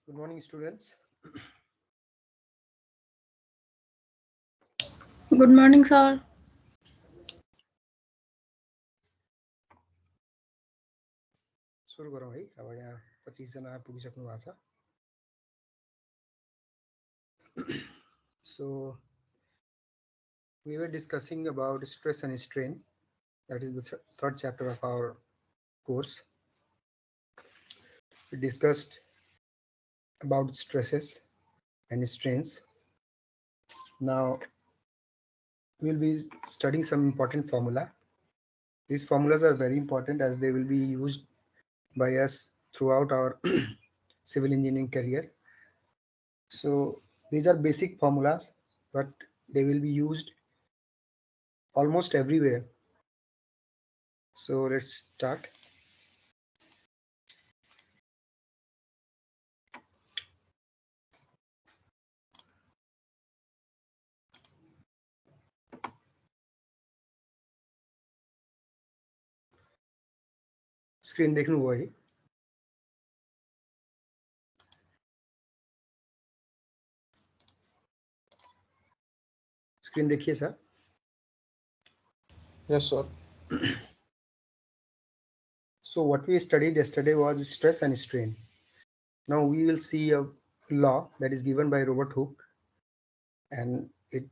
Good morning, students. Good morning, sir. सुरु गरौँ है। अब यहाँ 25 जना पुगिसक्नु भएको छ। So we were discussing about stress and strain. That is the third chapter of our course. We discussed about stresses and strains. Now we will be studying some important formula. These formulas are very important as they will be used by us throughout our civil engineering career. So these are basic formulas, but they will be used almost everywhere. So let's start. Screen देख्नुभयो है? Screen देखिएछ? Yes, sir. So what we studied yesterday was stress and strain. Now we will see a law that is given by Robert Hooke, and it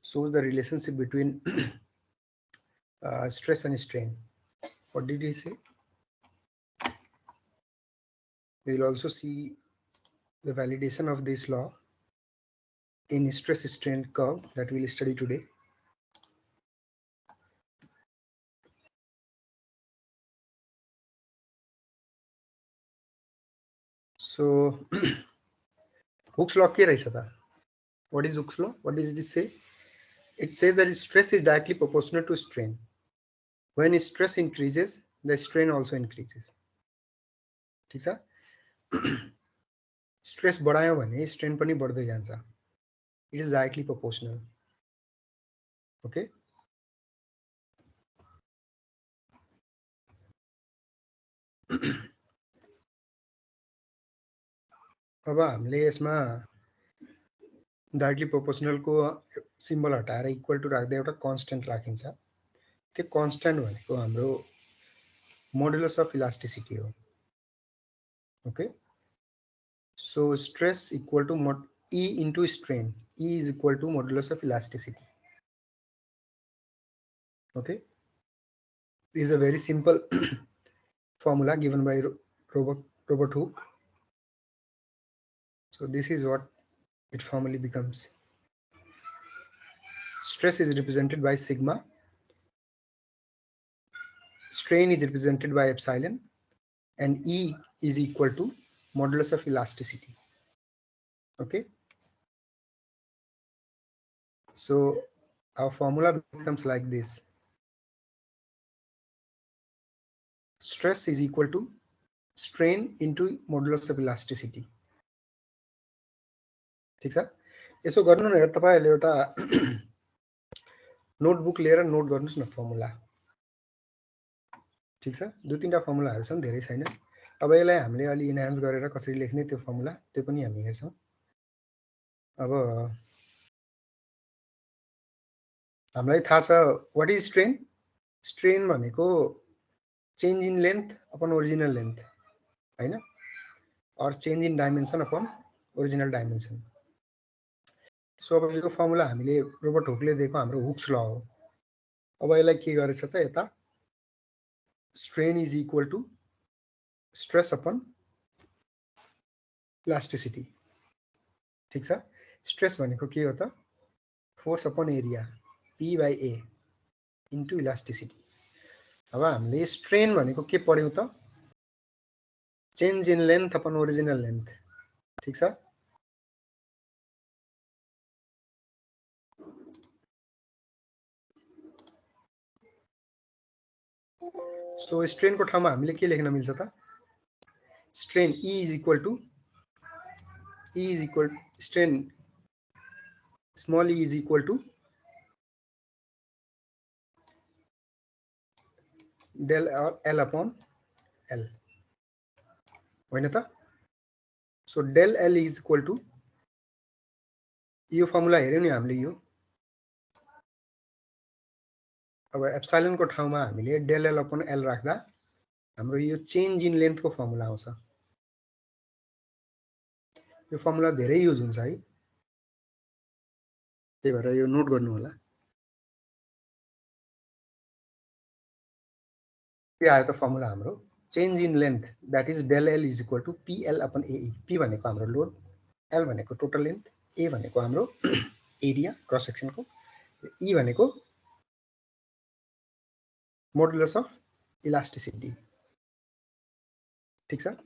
shows the relationship between stress and strain. What did he say? We will also see the validation of this law in stress strain curve that we will study today. So Hooke's law के रहेछ त? What is Hooke's law? What does it say? It says that stress is directly proportional to strain. When stress increases, the strain also increases. ठीक छ? Stress बढायो भने strain पनि बढ्दै जान्छ. It is directly proportional. Okay. अब हामीले यसमा directly प्रोपोर्सनलको सिम्बल हटाएर इक्वल टु राख्दै एउटा कन्स्टेन्ट राखिन्छ. त्यो कन्स्टेन्ट भनेको हाम्रो मोडुलस अफ इलास्टिसिटी हो. Okay. So stress equal to E into strain. E is equal to modulus of elasticity. Okay. This is a very simple formula given by Robert Hooke. So this is what it formally becomes. Stress is represented by sigma. Strain is represented by epsilon, and E is equal to modulus of elasticity. Okay. So our formula becomes like this. Stress is equal to strain into modulus of elasticity. ठीक छ? यसो गर्नु न, तपाईहरुले एउटा notebook लिएर note गर्नुस् न फर्मुला. ठीक छ? दुई तीनटा फर्मुलाहरु छन्, धेरै छैन. अब यसलाई हामीले अलि इन्हान्स गरेर कसरी लेख्ने त्यो फर्मुला त्यो पनि हामी हेर्छौं. अब हामीलाई थाहा छ व्हाट इज स्ट्रेन. स्ट्रेन भनेको change in length upon original length हैन, और change in dimension upon original dimension. So अब यो फर्मुला हामीले रोबर्ट हुकले दिएको हाम्रो हुक्स ल हो. अब यसलाई के गरेछ त, यता strain is equal to stress upon elasticity. ठीक छ? स्ट्रेस भनेको के हो त, force upon area P by A into elasticity. अब हामीले स्ट्रेन भनेको के पढ्यौं त, change in length upon original length. ठीक छ? सो स्ट्रेन को ठाउँमा हामीले के लेख्न मिल्छ त, strain E is equal to strain small e is equal to del L upon L. होइन त? So del L is equal to यो फर्मुला हेर्यौं नि हामीले यो अब एप्सिलोन को ठाउँमा हामीले डेल एल अपन एल राख्दा हाम्रो यो चेन्ज इन लेन्थ को फर्मुला आउँछ यो फर्मुला धेरै युज हुन्छ है त्यही भएर यो नोट गर्नु होला के आयो त फर्मुला हाम्रो change in length that is del L is equal to PL upon AE P भनेको हाम्रो लोड एल भनेको टोटल लेन्थ ए भनेको हाम्रो एरिया क्रस सेक्सनको ई भनेको मोडुलस अफ इलास्टिसिटी ठीक छ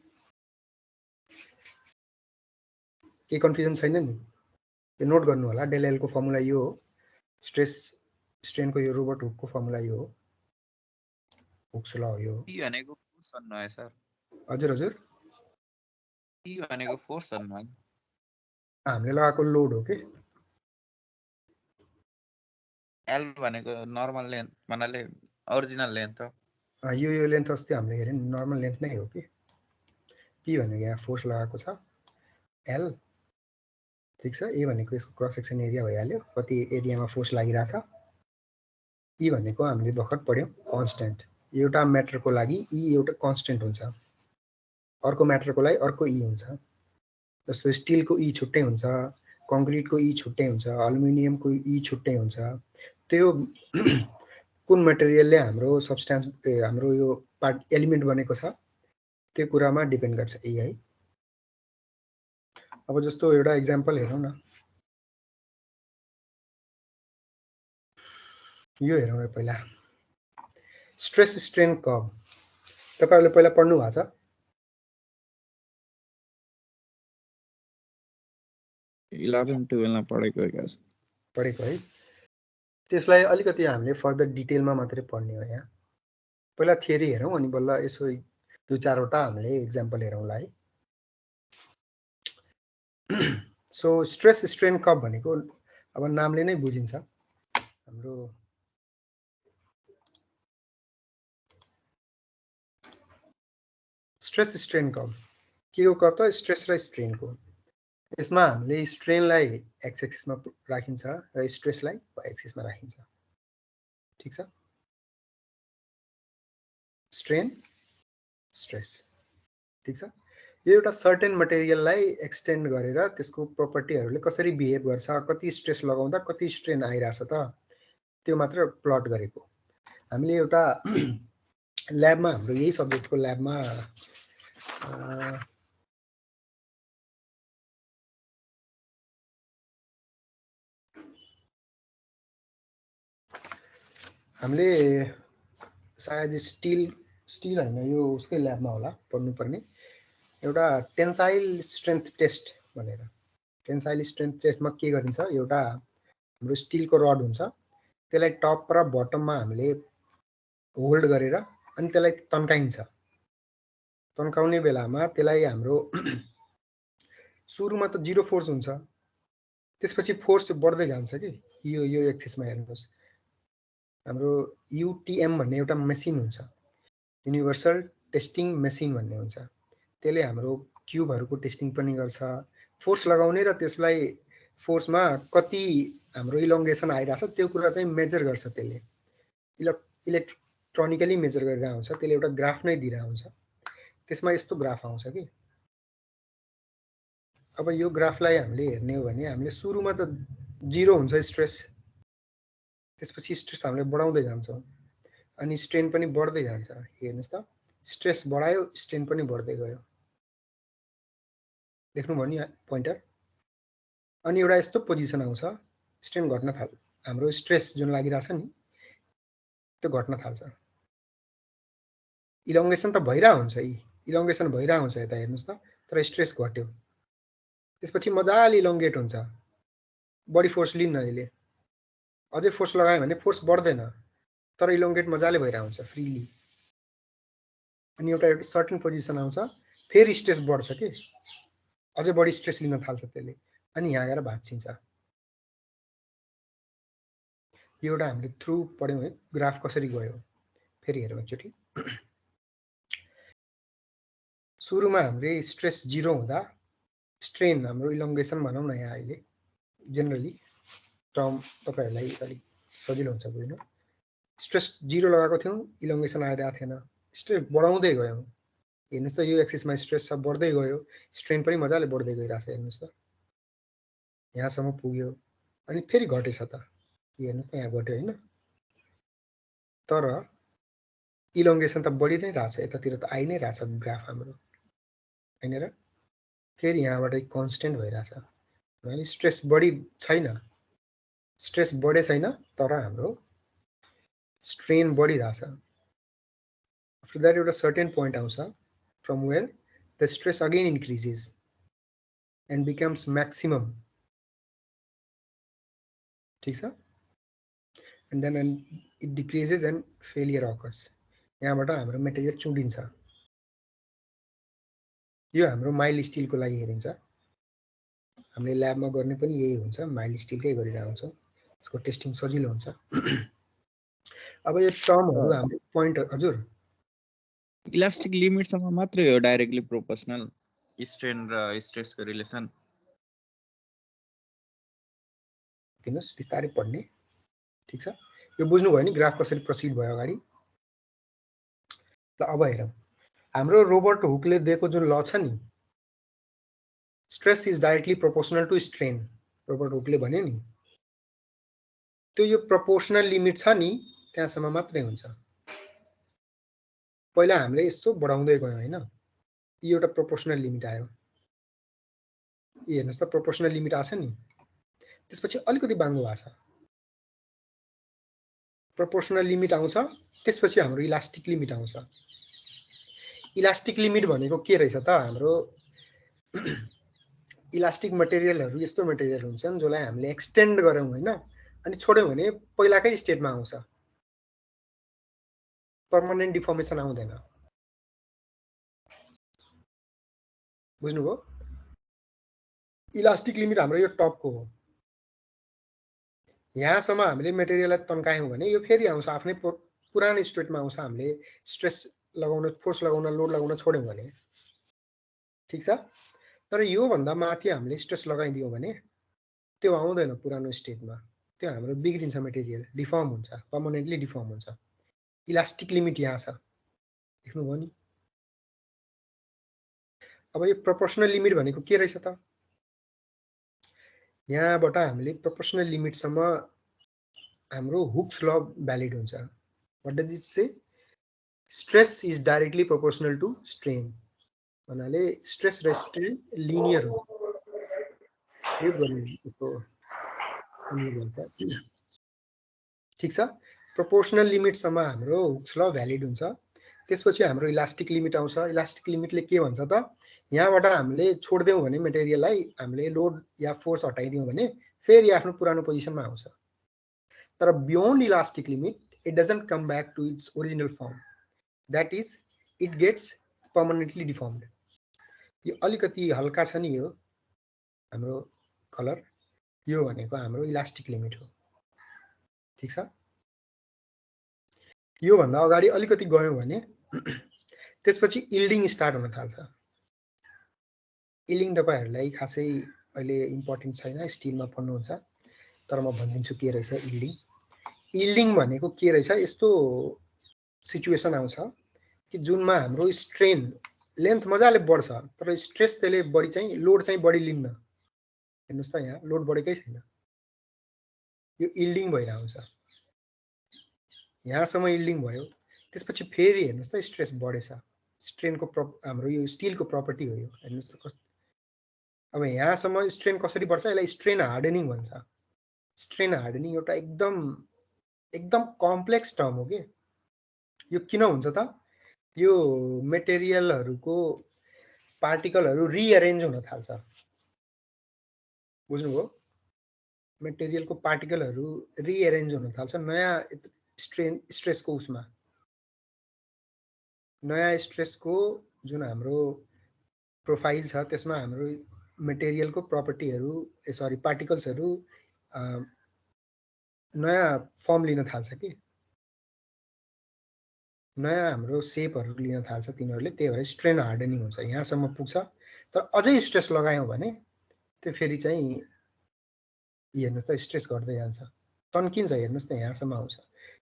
के कन्फ्युजन छैन नि यो नोट गर्नु होला डेल एल को फर्मुला यो हो स्ट्रेस स्ट्रेन को यो रोबर्ट हुक को फर्मुला यो हो हुक्स ल हो यो पी भनेको फोर्स भन्नु है सर हजुर हजुर पी भनेको फोर्स भन्नु है हामीले लगाएको लोड हो के एल भनेको नर्मल लेन्थ भन्नाले ओरिजिनल लेन्थ हो यो लेन्थ अस्ति हामीले हेर्यौं नर्मल लेन्थ नै हो कि पी भनेको यहाँ फोर्स लगाएको छ एल ठीक छ ए भनेको यसको क्रस सेक्सन एरिया भइहाल्यो कति एरियामा फोर्स लागिरहेछ ई भनेको हामीले भर्खर पढ्यौं कन्स्टेन्ट एउटा म्याटरको लागि ई एउटा कन्स्टेन्ट हुन्छ अर्को म्याटरको लागि अर्को ई हुन्छ जस्तो स्टिलको ई छुट्टै हुन्छ कङ्क्रिटको ई छुट्टै हुन्छ एल्युमिनियमको ई छुट्टै हुन्छ त्यो कुन मटेरियलले हाम्रो सब्स्टेन्स हाम्रो यो पार्ट एलिमेन्ट बनेको छ त्यो कुरामा डिपेन्ड गर्छ यही है अब जस्तो एउटा एक्जाम्पल हेरौँ न यो हेरौँ पहिला स्ट्रेस स्ट्रेन कर्व तपाईहरुले पहिला पढ्नु भएको छ 11 12 मा पढेको क्या पढेको है त्यसलाई अलिकति हामीले फर्दर डिटेलमा मात्रै पढ्ने हो यहाँ पहिला थ्योरी हेरौँ अनि बल्ल यसो दुई चारवटा हामीले एक्जाम्पल हेरौँला है सो स्ट्रेस स्ट्रेन कर्व भनेको अब नामले नै बुझिन्छ हाम्रो स्ट्रेस स्ट्रेन कर्व के हो कर्व त स्ट्रेस र स्ट्रेन को यसमा हामीले स्ट्रेनलाई एक्स एक्सिसमा राखिन्छ र स्ट्रेसलाई वाइ एक्सिसमा राखिन्छ ठीक छ स्ट्रेन स्ट्रेस ठीक छ यो एउटा सर्टेन मटेरियललाई एक्सटेन्ड गरेर त्यसको प्रोपर्टीहरुले कसरी बिहेभ गर्छ कति स्ट्रेस लगाउँदा कति स्ट्रेन आइराछ त त्यो मात्र प्लट गरेको हामीले एउटा ल्याबमा हाम्रो यही सब्जेक्टको ल्याबमा हामीले सायद स्टिल हैन यो उसकै ल्याबमा होला पढ्नुपर्ने एउटा टेन्साइल स्ट्रेन्थ टेस्ट भनेर टेन्साइल स्ट्रेन्थ टेस्टमा के गरिन्छ एउटा हाम्रो स्टिलको रड हुन्छ त्यसलाई टप र बटममा हामीले होल्ड गरेर अनि त्यसलाई तन्काइन्छ तन्काउने बेलामा त्यसलाई हाम्रो सुरुमा त जीरो फोर्स हुन्छ त्यसपछि फोर्स बढ्दै जान्छ के यो एक्सिसमा हेर्नुस् हाम्रो युटीएम भन्ने एउटा मेसिन हुन्छ युनिभर्सल टेस्टिङ मेसिन भन्ने हुन्छ त्यसले हाम्रो क्युबहरुको टेस्टिङ पनि गर्छ फोर्स लगाउने र त्यसलाई फोर्समा कति हाम्रो इलोंगेसन आइराछ त्यो कुरा चाहिँ मेजर गर्छ त्यसले इलेक्ट्रोनिकली मेजर गरेर आउँछ त्यसले एउटा ग्राफ नै दिइरा हुन्छ त्यसमा यस्तो ग्राफ आउँछ कि अब यो ग्राफलाई हामीले हेर्ने हो भने हामीले सुरुमा त जीरो हुन्छ स्ट्रेस त्यसपछि स्ट्रेस हामीले बढाउँदै जान्छौं अनि स्ट्रेन पनि बढ्दै जान्छ हेर्नुस् त स्ट्रेस बढायो स्ट्रेन पनि बढ्दै गयो देख्नु भयो नि पोइन्टर अनि एउटा यस्तो पोजिसन आउँछ स्ट्रेन घट्न थाल्छ हाम्रो स्ट्रेस जुन लागिराछ नि त्यो घट्न थाल्छ इलोंगेसन त भइरा हुन्छ इलोंगेसन भइरा हुन्छ यता हेर्नुस् त तर स्ट्रेस घट्यो त्यसपछि मजाले इलोंगेट हुन्छ बडी फोर्स लिन्न अहिले अझै फोर्स लगायो भने फोर्स बढ्दैन तर इलोंगेट मजाले भइरा हुन्छ फ्रीली अनि एउटा सर्टेन पोजिसन आउँछ फेरि स्ट्रेस बढ्छ के अझै बढी स्ट्रेस लिन थाल्छ त्यसले अनि यहाँ आएर भाँचिन्छ यो एउटा हामीले थ्रु पढ्यौं है ग्राफ कसरी गयो फेरि हेरौँ एकचोटी सुरुमा हामीले स्ट्रेस जीरो हुँदा स्ट्रेन हाम्रो इलोङ्गेसन भनौँ न यहाँ अहिले जेनरली टर्म तपाईहरुलाई अलिक सजिलो हुन्छ बुझ्न। स्ट्रेस 0 लगाएको थियौं इलोङ्गेसन आइरहेको थिएन, स्ट्रेस बढाउँदै गयौं। हेर्नुस् त यो एक्सिसमा स्ट्रेस छ बढ्दै गयो, स्ट्रेन पनि मजाले बढ्दै गइरहेछ हेर्नुस् त। यहाँसम्म पुग्यो अनि फेरि घटेछ त, हेर्नुस् त यहाँ घट्यो हैन। तर इलोङ्गेसन त बढी नै रहेछ, यतातिर त आइ नै रहेछ ग्राफ हाम्रो हैन र। फेरि यहाँबाट कन्स्टेन्ट भइरहेछ, अनि स्ट्रेस बढी छैन, स्ट्रेस बढे छैन तर हाम्रो स्ट्रेन बढिरहेछ। आफ्टर दैट एउटा सर्टेन पोइन्ट आउँछ from where the stress again increases and becomes maximum. ठीक छ, and then it decreases and failure occurs. यहाँबाट हाम्रो मेटेरियल चुडिन्छ। यो हाम्रो माइल्ड स्टिलको लागि हेरिन्छ, हामीले ल्याबमा गर्ने पनि यही हुन्छ, माइल्ड स्टिलकै गरिरहेको हुन्छ, यसको टेस्टिङ सजिलो हुन्छ। अब यो टर्महरु हाम्रो पोइन्ट हजुर इलास्टिक लिमिटसम्म मात्रै हो डाइरेक्टली प्रोपोर्सनल स्ट्रेन र स्ट्रेसको रिलेसन। दिनुस् बिस्तारै पढ्ने, ठीक छ। यो बुझ्नुभयो नि ग्राफ कसरी प्रोसिड भयो अगाडि। ल अब हेरौँ, हाम्रो रोबर्ट हुकले दिएको जुन ल छ नि, stress is directly proportional to strain, Robert हुकले भन्यो नि, त्यो यो प्रोपोर्सनल लिमिट छ नि त्यहाँसम्म मात्रै हुन्छ। पहिला हामीले यस्तो बढाउँदै गयौं हैन, यो एउटा प्रोपोर्सनल लिमिट आयो, यो हेर्नुस् त प्रोपोर्सनल लिमिट आछ नि, त्यसपछि अलिकति बाङ्गो भएको छ, प्रोपोर्सनल लिमिट आउँछ, त्यसपछि हाम्रो इलास्टिक लिमिट आउँछ। इलास्टिक लिमिट भनेको के रहेछ त, हाम्रो इलास्टिक मटेरियलहरु यस्तो मटेरियल हुन्छन् जसलाई हामीले एक्सटेन्ड गरौँ हैन, अनि छोड्यौं भने पहिलाकै स्टेटमा आउँछ, पर्मानेन्ट डिफर्मेसन आउँदैन। बुझ्नुभयो? इलास्टिक लिमिट हाम्रो यो टपको हो, यहाँसम्म हामीले मेटेरियललाई तन्कायौं भने यो फेरि आउँछ आफ्नै पुरानो स्टेटमा आउँछ, हामीले स्ट्रेस लगाउन, फोर्स लगाउन, लोड लगाउन छोड्यौं भने, ठीक छ। तर यो भन्दा माथि हामीले स्ट्रेस लगाइदियौं भने त्यो आउँदैन पुरानो स्टेटमा, त्यो हाम्रो बिग्रिन्छ, मेटेरियल डिफर्म हुन्छ, पर्मानेन्टली डिफर्म हुन्छ। इलास्टिक लिमिट यहाँ छ, देख्नुभयो नि। अब यो प्रोपोर्सनल लिमिट भनेको के रहेछ त, यहाँबाट हामीले प्रोपोर्सनल लिमिटसम्म हाम्रो हुक्स ल भ्यालिड हुन्छ। What does it say? Stress is directly proportional to strain, भन्नाले स्ट्रेस र स्ट्रेन लिनियर हुन्छ। ठीक छ, प्रोपोर्सनल लिमिटसम्म हाम्रो हुक्स ल भ्यालिड हुन्छ, त्यसपछि हाम्रो इलास्टिक लिमिट आउँछ। इलास्टिक लिमिटले के भन्छ त, यहाँबाट हामीले छोड्दियौं भने मेटेरियललाई, हामीले लोड या फोर्स हटाइदियौं भने फेरि आफ्नो पुरानो पोजिसनमा आउँछ। तर beyond elastic limit it doesn't come back to its original form, that is it gets permanently deformed. यो अलिकति हल्का छ नि, यो हाम्रो कलर, यो भनेको हाम्रो इलास्टिक लिमिट हो, ठीक छ। यो भन्दा अगाडि अलिकति गयौं भने त्यसपछि इल्डिङ स्टार्ट हुन थाल्छ। इल्डिङ तपाईहरुलाई खासै अहिले इम्पोर्टेन्ट छैन, स्टिलमा पढ्नुहुन्छ, तर म भनिदिन्छु के रहेछ इल्डिङ। इल्डिङ भनेको के रहेछ, यस्तो सिचुएसन आउँछ कि जुनमा हाम्रो स्ट्रेन लेन्थ मजाले बढ्छ तर स्ट्रेस त्यसले बढी चाहिँ, लोड चाहिँ बढी लिन्न। हेर्नुस् त यहाँ लोड बढेकै छैन, यो इल्डिङ भइरहेको हुन्छ, यहाँसम्म इल्डिङ भयो, त्यसपछि फेरि हेर्नुस् त स्ट्रेस बढेछ। स्ट्रेनको हाम्रो यो स्टिलको प्रपर्टी हो यो, हेर्नुस् त। अब यहाँसम्म स्ट्रेन कसरी बढ्छ, यसलाई स्ट्रेन हार्डनिङ भन्छ। स्ट्रेन हार्डनिङ एउटा एकदम कम्प्लेक्स टर्म हो के। यो किन हुन्छ त, यो मेटेरियलहरुको पार्टिकलहरु रिअरेन्ज हुन थाल्छ, बुझ्नुभयो? मेटेरियलको पार्टिकलहरु रिअरेन्ज हुन थाल्छ नयाँ स्ट्रेसको उसमा, नयाँ स्ट्रेसको जुन हाम्रो प्रोफाइल छ त्यसमा हाम्रो मेटेरियलको प्रपर्टीहरु, सरी पार्टिकल्सहरु नयाँ फर्म लिन थाल्छ कि, नयाँ हाम्रो सेपहरु लिन थाल्छ तिनीहरुले, त्यही भएर स्ट्रेन हार्डनिङ हुन्छ। यहाँसम्म पुग्छ, तर अझै स्ट्रेस लगायौँ भने त्यो फेरि चाहिँ हेर्नुहोस् त स्ट्रेस घट्दै जान्छ, तन्किन्छ। हेर्नुहोस् त यहाँसम्म आउँछ,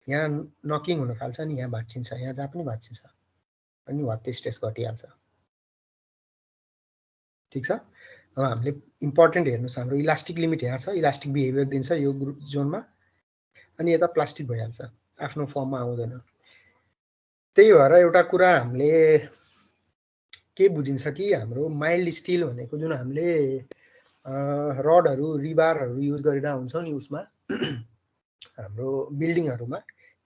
यहाँ नकिङ हुन थाल्छ अनि यहाँ भाँचिन्छ, यहाँ जहाँ पनि भाँचिन्छ अनि वात्तै स्ट्रेस घटिहाल्छ। ठिक छ। अब हामीले इम्पोर्टेन्ट हेर्नुहोस्, हाम्रो इलास्टिक लिमिट यहाँ छ, इलास्टिक बिहेभियर दिन्छ यो ग्रुप जोनमा, अनि यता प्लास्टिक भइहाल्छ, आफ्नो फर्ममा आउँदैन। त्यही भएर एउटा कुरा हामीले के बुझिन्छ कि हाम्रो माइल्ड स्टिल भनेको जुन हामीले रडहरू रिबारहरू युज गरेर हुन्छौँ नि उसमा हाम्रो बिल्डिङहरूमा,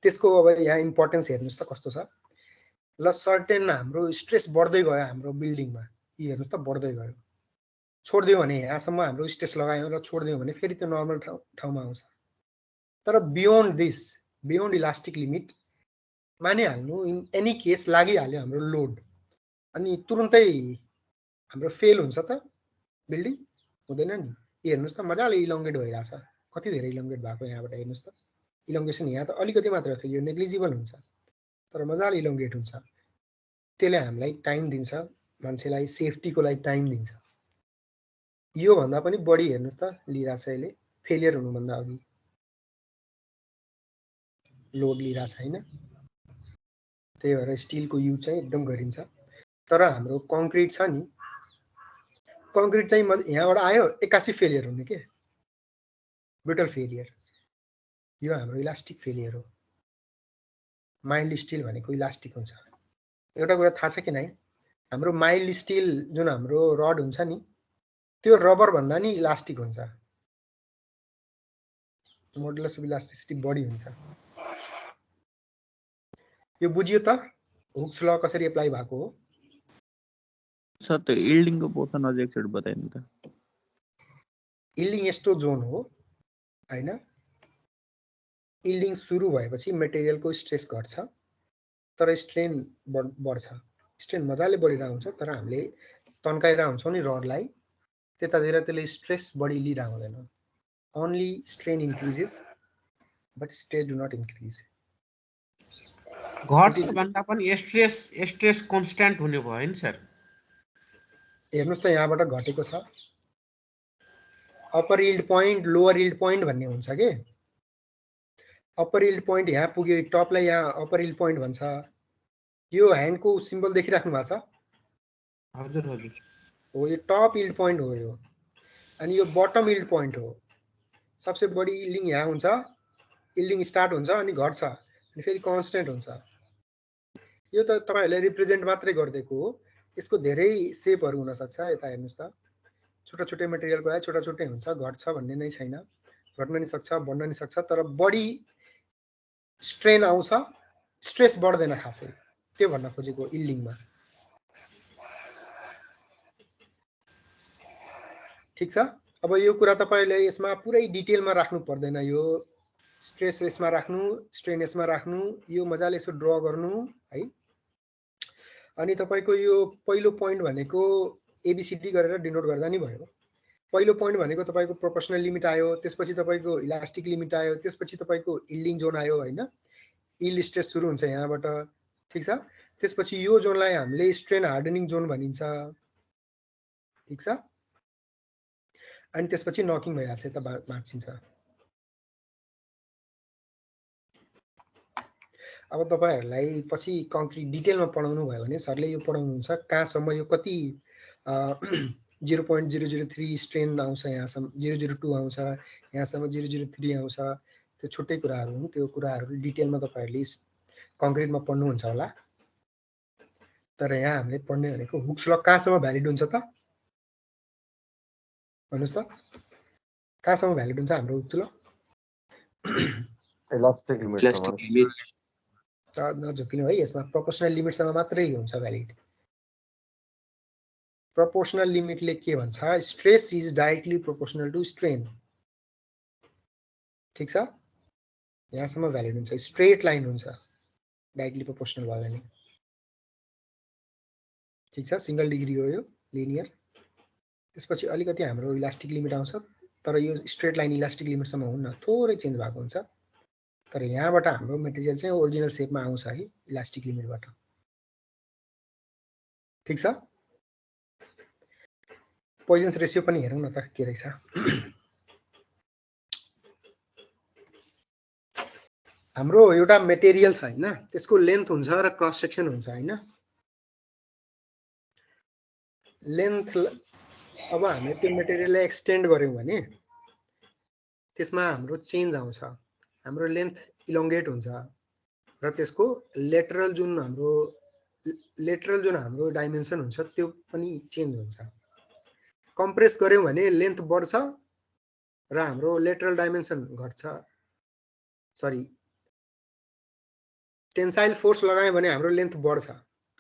त्यसको अब यहाँ इम्पोर्टेन्स हेर्नुहोस् त कस्तो छ। ल सर्टेन हाम्रो स्ट्रेस बढ्दै गयो हाम्रो बिल्डिङमा, हेर्नुहोस् त बढ्दै गयो, छोडिदियो भने यहाँसम्म हाम्रो स्ट्रेस लगायौँ र छोडिदियो भने फेरि त्यो नर्मल ठाउँमा आउँछ। तर beyond this, beyond elastic limit मानिहाल्नु इन एनी केस लागिहाल्यो हाम्रो लोड, अनि तुरुन्तै हाम्रो फेल हुन्छ त बिल्डिङ, हुँदैन नि। हेर्नुहोस् त मजाले इलोङ्गेट भइरहेछ, कति धेरै इलोङ्गेट भएको यहाँबाट हेर्नुहोस् त। इलोङ्गेसन यहाँ त अलिकति मात्र थियो, यो नेग्लिजिबल हुन्छ, तर मजाले इलोङ्गेट हुन्छ। त्यसले हामीलाई टाइम दिन्छ, मान्छेलाई सेफ्टीको लागि टाइम दिन्छ। योभन्दा पनि बढी हेर्नुहोस् त लिइरहेछ यसले, फेलियर हुनुभन्दा अघि लोड लिइरहेछ होइन। त्यही भएर स्टिलको युज चाहिँ एकदम गरिन्छ। तर हाम्रो कङ्क्रिट छ नि, कङ्क्रिट चाहिँ यहाँबाट आयो 81 फेलियर हुने के, ब्रुटल फेलियर, यो हाम्रो इलास्टिक फेलियर हो। माइल्ड स्टिल भनेको इलास्टिक हुन्छ। एउटा कुरा थाहा छ कि नै, हाम्रो माइल्ड स्टिल जुन हाम्रो रड हुन्छ नि त्यो रबर भन्दा नि इलास्टिक हुन्छ, मोडुलस अफ इलास्टिसिटी बढी हुन्छ। यो बुझियो त हुक्स ल कसरी एप्लाई भएको हो? सर त्यो यील्डिङको पोर्सन अझै एकचोटि बताइदिनु त। यील्डिङ यस्तो जोन हो हैन, यील्डिङ सुरु भएपछि मेटेरियलको स्ट्रेस घट्छ तर स्ट्रेन बढ्छ। स्ट्रेन मजाले बढिरहेको हुन्छ तर हामीले तन्काइरहेको हुन्छौँ नि रडलाई, त्यतातिर त्यसले स्ट्रेस बढी लिइरहेको हुँदैन। Only strain increases but stress do not increase. घट्छ भन्दा पनि स्ट्रेस कन्स्ट्यान्ट हुने भयो नि सर। हेर्नुहोस् त यहाँबाट घटेको छ, upper yield point lower yield point भन्ने हुन्छ के। अप्पर यील्ड पोइन्ट यहाँ पुग्यो, टपलाई यहाँ अप्पर यील्ड पोइन्ट भन्छ। यो ह्यान्डको सिम्बल देखिराख्नु भएको छ? हजुर हजुर हो, यो टप यील्ड पोइन्ट हो यो, अनि यो बटम यील्ड पोइन्ट हो। सबसे बढी यील्डिङ यहाँ हुन्छ, यील्डिङ स्टार्ट हुन्छ अनि घट्छ अनि फेरि कन्स्टेन्ट हुन्छ। यो त तपाईहरुले रिप्रेजेन्ट मात्रै गर्दिएको हो, यसको धेरै सेपहरु हुन सक्छ। यता हेर्नुस् त, छोटा छोटा मटेरियलको आए छोटा छोटै हुन्छ, घट्छ भन्ने नै छैन, घट्न नि सक्छ बढ्न नि सक्छ, तर बढी स्ट्रेन आउँछ, स्ट्रेस बढ्दैन खासै, त्यो भन्न खोजेको यील्डिङमा। ठीक छ। अब यो कुरा तपाईले यसमा पुरै डिटेलमा राख्नु पर्दैन, यो स्ट्रेस यसमा राख्नु, स्ट्रेन यसमा राख्नु, यो मजाले यसो ड्र गर्नु है। अनि तपाईको यो पहिलो पोइन्ट भनेको एबीसीडी गरेर डिनोट गर्दा नि भयो। पहिलो पोइन्ट भनेको तपाईको प्रोपोर्सनल लिमिट आयो, त्यसपछि तपाईको इलास्टिक लिमिट आयो, त्यसपछि तपाईको यील्डिङ जोन आयो हैन। यील्ड स्ट्रेस सुरु हुन्छ यहाँबाट, ठीक छ। त्यसपछि यो जोनलाई हामीले स्ट्रेन हार्डनिङ जोन भनिन्छ, ठीक छ। अनि त्यसपछि नकिङ भइहाल्छ, त भाँचिन्छ। अब तपाईहरुलाई पछि कङ्क्रिट डिटेलमा पढाउनु भयो भने सरले यो पढाउनुहुन्छ कहाँसम्म, यो कति 0.003 स्ट्रेन आउँछ, यहाँसम्म 002 आउँछ, यहाँसम्म 003 आउँछ, त्यो छुट्टै कुराहरु हुन्। त्यो कुराहरु डिटेलमा तपाईहरुले कङ्क्रिटमा पढ्नुहुन्छ होला। तर यहाँ हामीले पढ्ने भनेको हुक्स ल कहाँसम्म भ्यालिड हुन्छ त भन्नुस् त, कहाँसम्म भ्यालिड हुन्छ हाम्रो हुक्स ल? इलास्टिक लिमिट नझुकिनु है, यसमा प्रोपोर्सनल लिमिटसँग मात्रै हुन्छ भ्यालिड। प्रोपोर्सनल लिमिटले के भन्छ, stress is directly proportional to strain, ठीक छ। यहाँसम्म भ्यालिड हुन्छ, स्ट्रेट लाइन हुन्छ डाइरेक्टली प्रोपोर्सनल भयो भने, ठीक छ। सिंगल डिग्री हो यो, लिनियर। त्यसपछि अलिकति हाम्रो इलास्टिक लिमिट आउँछ, तर यो स्ट्रेट लाइन इलास्टिक लिमिटसम्म हुन्न, थोरै चेन्ज भएको हुन्छ। तर यहाँबाट हाम्रो मटेरियल चाहिँ ओरिजिनल शेपमा आउँछ है इलास्टिक लिमिटबाट, ठीक छ। पोइजन्स रेसियो पनि हेरौँ न त के रहेछ। हाम्रो एउटा मेटेरियल छ हैन, त्यसको लेन्थ हुन्छ र क्रस सेक्सन हुन्छ हैन। लेन्थ अब हामीले त्यो मेटेरियललाई एक्सटेन्ड गर्यौं भने त्यसमा हाम्रो चेन्ज आउँछ, हाम्रो लेन्थ इलोंगेट हुन्छ र त्यसको लेटरल जुन हाम्रो डाइमेन्सन हुन्छ त्यो पनि चेन्ज हुन्छ। कम्प्रेस गर्यौं भने लेन्थ बढ्छ र हाम्रो लेटरल डाइमेन्सन घट्छ। सरी, टेन्साइल फोर्स लगायौं भने हाम्रो लेन्थ बढ्छ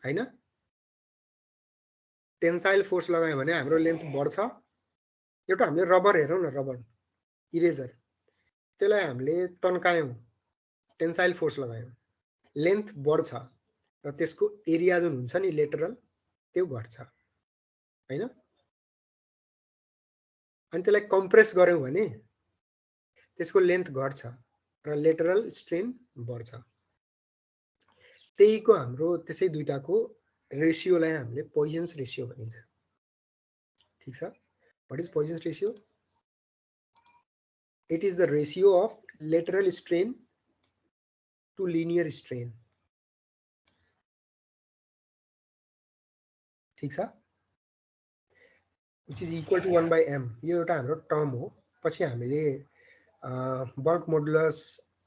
हैन। टेन्साइल फोर्स लगायौं भने हाम्रो लेन्थ बढ्छ। एउटा हामीले रबर हेरौं न, रबर इरेजर, त्यसलाई हामीले तन्कायौं, टेन्साइल फोर्स लगायौं, लेन्थ बढ्छ र त्यसको एरिया जुन हुन्छ नि लेटरल त्यो घट्छ हैन। अनि त्यसलाई कम्प्रेस गर्यौं भने त्यसको लेन्थ घट्छ र लेटरल स्ट्रेन बढ्छ। त्यहीको हाम्रो त्यसै दुईटाको रेशियोलाई हामीले पोइजन्स रेशियो भनिन्छ। ठीक छ। What is Poisson's ratio? It is the ratio of lateral strain to linear strain. ठीक छ, which is equal to 1 by m. यो एउटा हाम्रो टर्म हो। पछि हामीले बल्क मोडुलस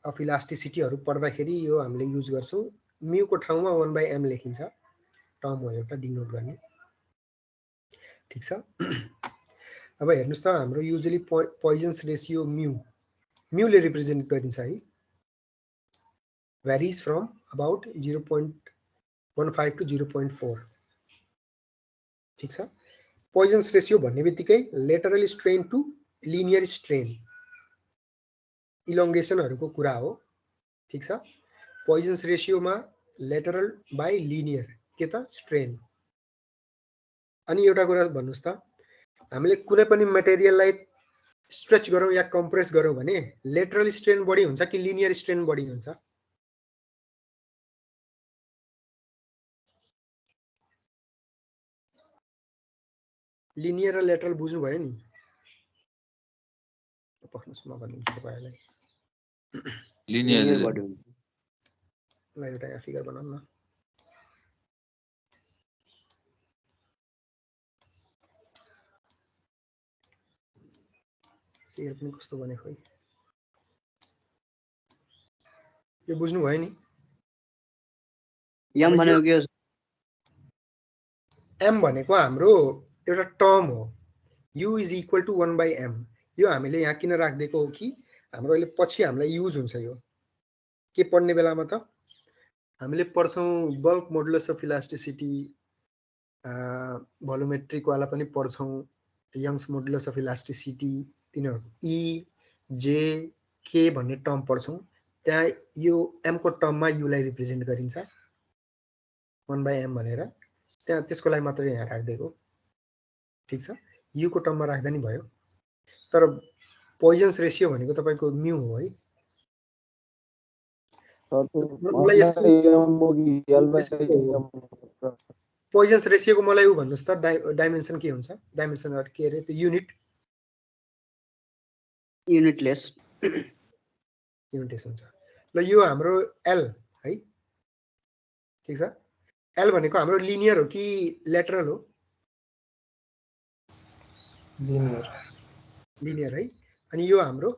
अफ इलास्टिसिटीहरु पढ्दाखेरि यो हामीले युज गर्छौं। म्यू को ठाउँमा 1 by m लेखिन्छ, टर्म हो एउटा डिनोट गर्ने। ठीक छ। अब हेर्नुस् त हाम्रो युजुअली पोइजन्स रेशियो म्यू ले रिप्रेजेन्ट गरिन्छ है। varies from about 0.15 to 0.4। ठीक छ। पोइजन्स रेशियो भन्ने बित्तिकै lateral strain to linear strain इलोंगेसनहरुको कुरा हो। ठीक छ। पोइजन्स रेशियोमा लेटरल बाइ लिनियर के त स्ट्रेन। अनि एउटा कुरा भन्नुस् त, हामीले कुनै पनि मटेरियललाई स्ट्रेच गरौँ या कम्प्रेस गरौँ भने लेटरल स्ट्रेन बढी हुन्छ कि लिनियर स्ट्रेन बढी हुन्छ? लिनियर र लेटरल बुझ्नु भयो नि? पक्नुस् म भन्नुहुन्छ तपाईहरुलाई। लिनियर बढी हुन्छ। ल एउटा यहाँ फिगर बनाउँ न। फिगर पनि कस्तो बने खोइ। यो बुझ्नु भयो नि? एम भनेको के हो? एम भनेको हाम्रो एउटा टर्म हो। u is equal to 1 by m। यो हामीले यहाँ किन राख्दिएको हो कि हाम्रो अहिले पछि हामीलाई युज हुन्छ। यो के पढ्ने बेलामा त हामीले पढ्छौं बल्क मोडुलस अफ इलास्टिसिटी, भोल्युमेट्रिक वाला पनि पढ्छौं, यंग्स मोडुलस अफ इलास्टिसिटी, तिनीहरु e j k भन्ने टर्म पढ्छौं। त्यहाँ यो m को टर्ममा u लाई रिप्रेजेन्ट गरिन्छ 1 by m भनेर। त्यहाँ त्यसको लागि मात्र यहाँ राख्दिएको। ठीक छ। u को टर्ममा राख्दा नि भयो। तर पोइजन्स रेशियो भनेको तपाईको म्यू हो है। मलाई यसको पोइजन्स रेशियोको मलाई उ भन्नुस् त डाइमेन्सन के हुन्छ? डाइमेन्सन के रे त्यो युनिटलेस हुन्छ। ल यो हाम्रो l है। ठीक छ। l भनेको हाम्रो लिनियर हो कि लेटरल हो? लिनियर है। अनि यो हाम्रो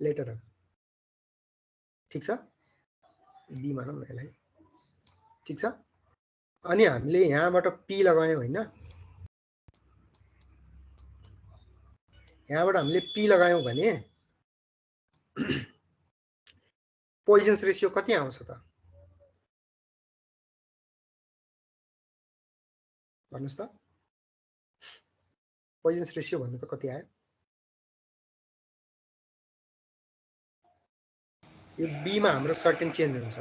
लेटरल। ठीक छ। b मानौं न यसलाई। ठीक छ। अनि हामीले यहाँबाट p लगायौं हैन, यहाँबाट हामीले p लगायौं भने पोइजन्स रेशियो कति आउँछ त? भन्नुस् त। पोइजन्स रेशियो भन्नु त कति आयो? यो b मा हाम्रो सर्टेन चेन्ज हुन्छ।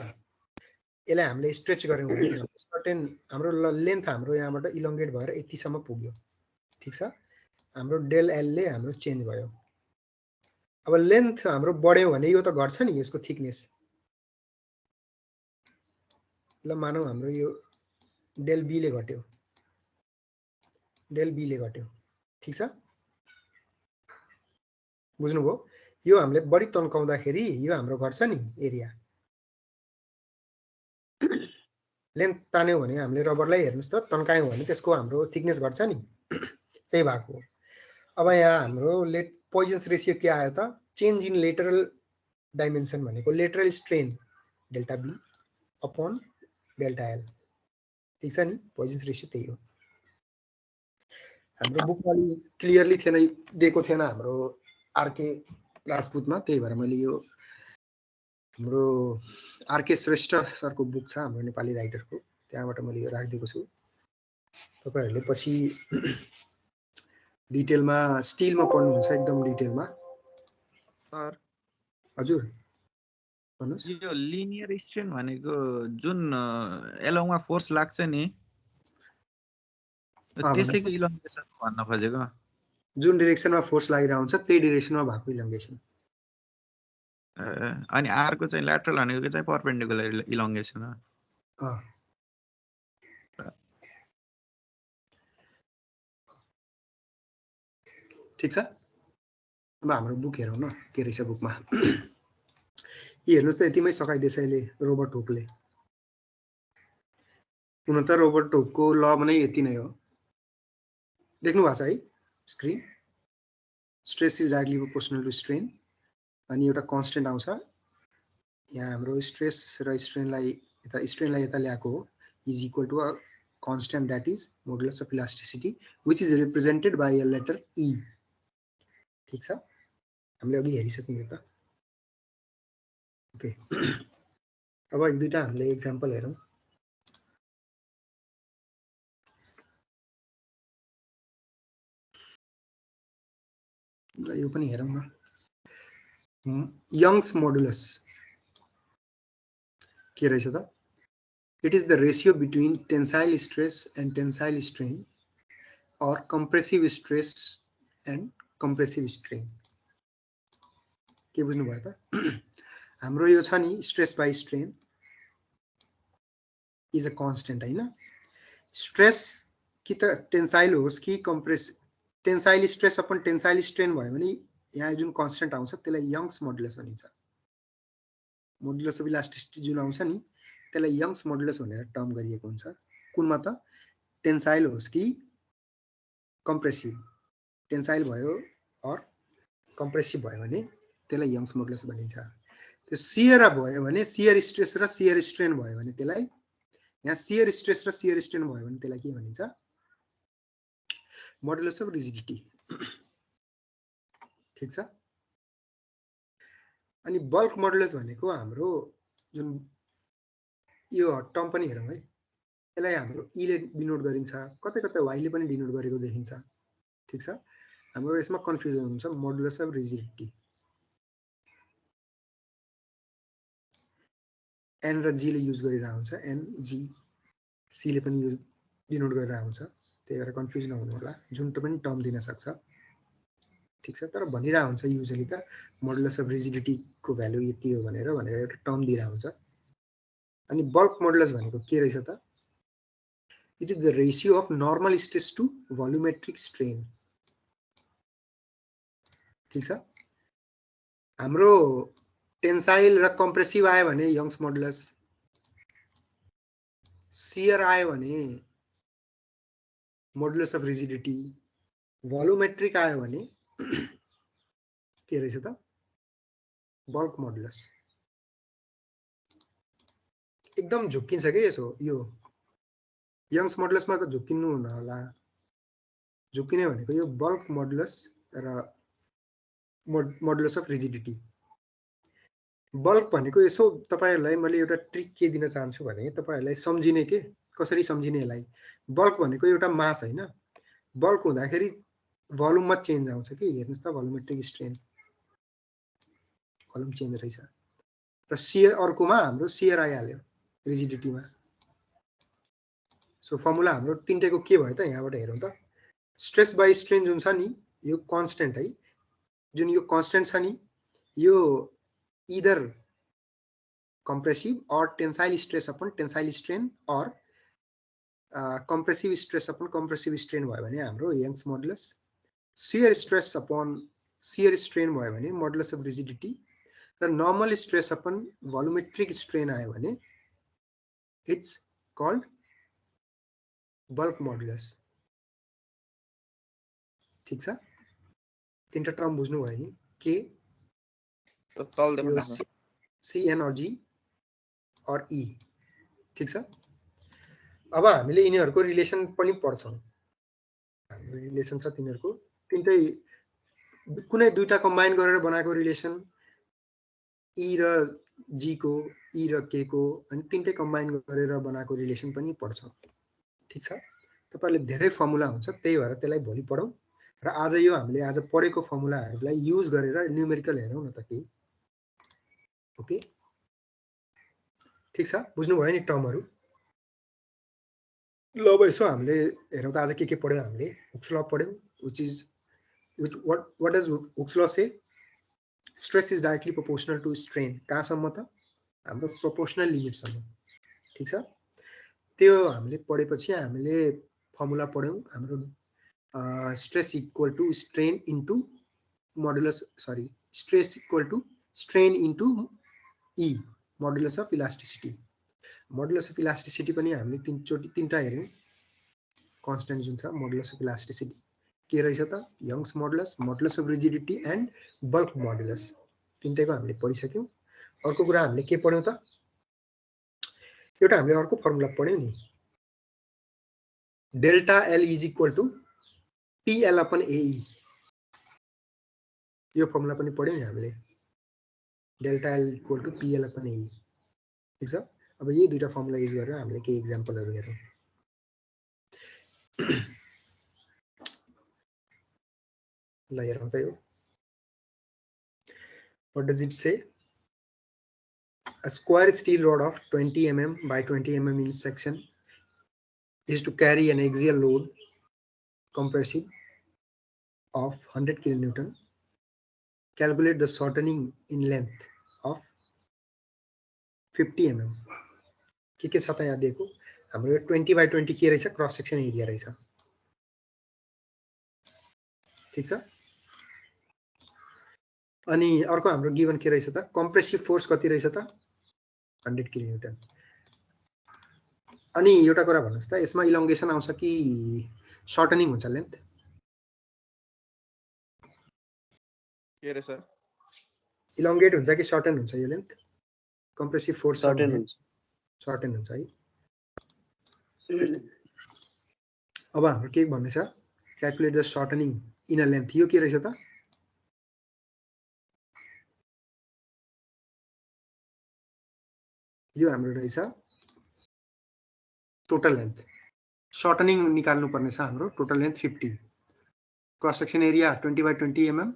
यसलाई हामीले स्ट्रेच गर्यौं भने सर्टेन हाम्रो लेन्थ हाम्रो यहाँबाट इलोंगेट भएर यतिसम्म पुग्यो। ठीक छ। हाम्रो डेल l ले हाम्रो चेन्ज भयो। अब लेन्थ हाम्रो बढ्यो भने यो त घट्छ नि यसको थिकनेस। ल मानौ हाम्रो यो डेल b ले घट्यो। डेल बी ले घट्यो ठीक छ बुझ्नुभयो यो हामीले बढी तन्काउँदाखेरि यो हाम्रो घट्छ नि एरिया लेन्थ तान्यो भने हामीले रबरलाई हेर्नुस् त तन्कायौं भने त्यसको हाम्रो थिकनेस घट्छ नि त्यही भएको अब यहाँ हाम्रो पोइजन्स रेशियो के आयो त चेन्ज इन लेटरल डाइमेन्सन भनेको lateral strain delta B upon delta L ठीक छ नि पोइजन्स रेशियो त्यही हो हाम्रो बुकमा अलि क्लियरली थिएन दिएको थिएन हाम्रो आरके राजपूतमा त्यही भएर मैले यो हाम्रो आरके श्रेष्ठ सरको बुक छ हाम्रो नेपाली राइटरको त्यहाँबाट मैले यो राखिदिएको छु तपाईहरुले पछि डिटेलमा स्टिलमा पढ्नुहुन्छ एकदम डिटेलमा सर हजुर भन्नुस् यो लिनियर स्ट्रेन भनेको जुन एलोङमा फोर्स लाग्छ नि त्यसैको इलोङ्गेसन भन्न खोजेको जुन डाइरेक्सनमा फोर्स लागिरहेको हुन्छ त्यही डाइरेक्सनमा भएको इलोङ्गेसन अनि आर को चाहिँ ल्याटरल भनेको चाहिँ परपेन्डिकुलर इलोङ्गेसन हो ठीक छ अब हाम्रो बुक हेरौँ न के रहेछ बुकमा यी हेर्नुस् त यतिमै सकाइदिएछ अहिले रोबर्ट हुकले हुन त रोबर्ट हुकको ल नै यति नै हो देख्नु भएको छ है screen stress is directly proportional to strain अनि एउटा कन्स्टेन्ट आउँछ यहाँ हाम्रो स्ट्रेस र स्ट्रेनलाई यता ल्याएको हो is equal to a constant that is modulus of elasticity which is represented by a letter E ठीक छ हामीले अघि हेरिसक्यौं यो त ओके अब एक दुईटा हामीले एक्जाम्पल हेरौं ल यो पनि हेरौं न यंग्स मोडुलस के रहेछ त It is the ratio between tensile stress and tensile strain or compressive stress and compressive strain. के बुझ्नु भयो त हाम्रो यो छ नि stress by strain is a constant हैन stress कि त tensile होस् कि tensile stress upon tensile strain भयो भने यहाँ जुन constant आउँछ त्यसलाई यंग्स मोडुलस भनिन्छ मोडुलस अफ इलास्टिसिटी जुन आउँछ नि त्यसलाई यंग्स मोडुलस भनेर टर्म गरिएको हुन्छ कुनमा त टेन्साइल होस् कि कम्प्रेसिभ टेन्साइल भयो अर कम्प्रेसिभ भयो भने त्यसलाई यंग्स मोडुलस भनिन्छ त्यो शियर भयो भने शियर स्ट्रेस र शियर स्ट्रेन भयो भने त्यसलाई यहाँ शियर स्ट्रेस र शियर स्ट्रेन भयो भने त्यसलाई के भनिन्छ मोडुलस अफ रिजिडिटी ठीक छ अनि बल्क मोडुलस भनेको हाम्रो जुन यो टर्म पनि हेरौं है यसलाई हाम्रो ई ले डिनोट गरिन्छ कतै कतै वाइ ले पनि डिनोट गरेको देखिन्छ ठीक छ हाम्रो यसमा कन्फ्युजन हुन्छ मोडुलस अफ रिजिडिटी एन र जी ले युज गरिरहेको हुन्छ एन जी सी ले पनि युज डिनोट गरिरहेको हुन्छ त्यही भएर कन्फ्युज नहुनु होला जुन पनि टर्म दिन सक्छ ठीक छ तर भनिरहेको हुन्छ युजुअली त मोडुलस अफ रिजिडिटी को भ्यालु यति हो भनेर एउटा टर्म दिइरहेको हुन्छ अनि बल्क मोडुलस भनेको के रहेछ त it is the ratio of normal stress to volumetric strain ठीक छ हाम्रो टेन्साइल र कम्प्रेसिभ आयो भने यंग्स मोडुलस शियर आयो भने मोडुलस अफ रिजिडिटी भोल्युमेट्रिक आयो भने के रहेछ त बल्क मोडुलस एकदम झुक्किन्छ के यसो यो यंग्स मोडुलसमा त झुक्किनु हुन होला झुक्किने भनेको यो बल्क मोडुलस र मोडुलस अफ रिजिडिटी बल्क भनेको यसो तपाईहरुलाई मैले एउटा ट्रिक के दिन चाहन्छु भने तपाईहरुलाई सम्झिने के कसरी सम्झिने यसलाई बल्क भनेको एउटा मास हैन बल्क हुँदाखेरि भोल्युममा चेन्ज आउँछ के हेर्नुस् त भोल्युमेट्रिक स्ट्रेन भोल्युम चेन्ज रहेछ र शियर अर्कोमा हाम्रो शियर आइहाल्यो रिजिडिटीमा सो फर्मुला हाम्रो तीनटैको के भयो त यहाँबाट हेरौं त स्ट्रेस बाइ स्ट्रेन जुन छ नि यो कन्स्टेन्ट है जुन यो कन्स्टेन्ट छ नि यो इदर compressive or tensile stress upon tensile strain or compressive stress upon compressive strain भयो भने हाम्रो youngs modulus, shear stress upon shear strain भयो भने मोडुलस अफ रिजिडिटी, र नर्मल स्ट्रेस अपन भोल्युमेट्रिक स्ट्रेन आयो भने इट्स कल्ड बल्क मोडुलस। ठीक छ, तीनटा टर्म बुझ्नु भयो नि, के तो तल देखो यो ना सी एन और जी और ई। ठीक छ, अब हामीले यिनीहरूको रिलेसन पनि पढ्छौँ। रिलेसन छ तिनीहरूको, तिनटै कुनै दुईटा कम्बाइन गरेर बनाएको रिलेसन, ई र जी को, ई र के को, अनि तिनटै कम्बाइन गरेर बनाएको रिलेसन पनि पढ्छौँ। ठीक छ, तपाईहरुले धेरै फर्मुला हुन्छ, त्यही भएर त्यसलाई भोलि पढौँ र आज यो हामीले आज पढेको फर्मुलाहरूलाई युज गरेर न्युमेरिकल हेरौँ न त केही। ओके, ठीक छ, बुझ्नु भयो नि टर्महरू। ल अब यसो हामीले हेरौँ त आज के पढ्यौँ हामीले। हुक्स ल पढ्यौँ, which is what does Hooke's law say? Stress is directly proportional to strain। कहाँसम्म त हाम्रो प्रोपोर्सनल लिमिटसम्म। ठीक छ, त्यो हामीले पढेपछि हामीले फर्मुला पढ्यौँ हाम्रो stress equal to strain into modulus, sorry stress equal to strain into E modulus of elasticity. Modulus of elasticity पनि हामीले तीनटा हेऱ्यौँ। कन्स्टेन्ट जुन छ मोडुलस अफ इलास्टिसिटी के रहेछ त, Young's modulus, modulus of rigidity and bulk modulus, तिनटैको हामीले पढिसक्यौँ। अर्को कुरा हामीले के पढ्यौँ त, एउटा हामीले अर्को फर्मुला पढ्यौँ नि, delta L is equal to PL upon AE. यो फर्मुला पनि पढ्यौँ नि हामीले, delta L equal to PL upon AE. ठीक छ, अब यही दुईटा फर्मुला युज गरेर हामीले केही इक्जाम्पलहरू हेरौँ। ल हेरौँ त यो, what does it say? A square steel rod of 20 mm by 20 mm in section is to carry an axial load compressive of 100 kN. Calculate the shortening in length of 50 mm। के छ त यहाँ दिएको हाम्रो 20 by 20 के रहेछ, cross section area रहेछ। ठीक छ, अनि अर्को हाम्रो गिवन के रहेछ त, कम्प्रेसिभ फोर्स कति रहेछ त 100 kN। अनि एउटा कुरा भन्नुस् त, यसमा इलोंगेसन आउँछ कि शॉर्टनिंग हुन्छ लेन्थ? के रे सर, इलोंगेट हुन्छ कि शॉर्टन हुन्छ यो लेन्थ? कम्प्रेसिभ फोर्स सर्टेन हुन्छ। शॉर्टन हुन्छ है। अब हाम्रो के भन्ने छ, calculate the shortening in a length. यो के रहेछ त, यो हाम्रो रहेछ टोटल लेन्थ। शॉर्टनिंग निकाल्नु पर्ने छ हाम्रो, total length 50, cross section area 20 by 20 mm,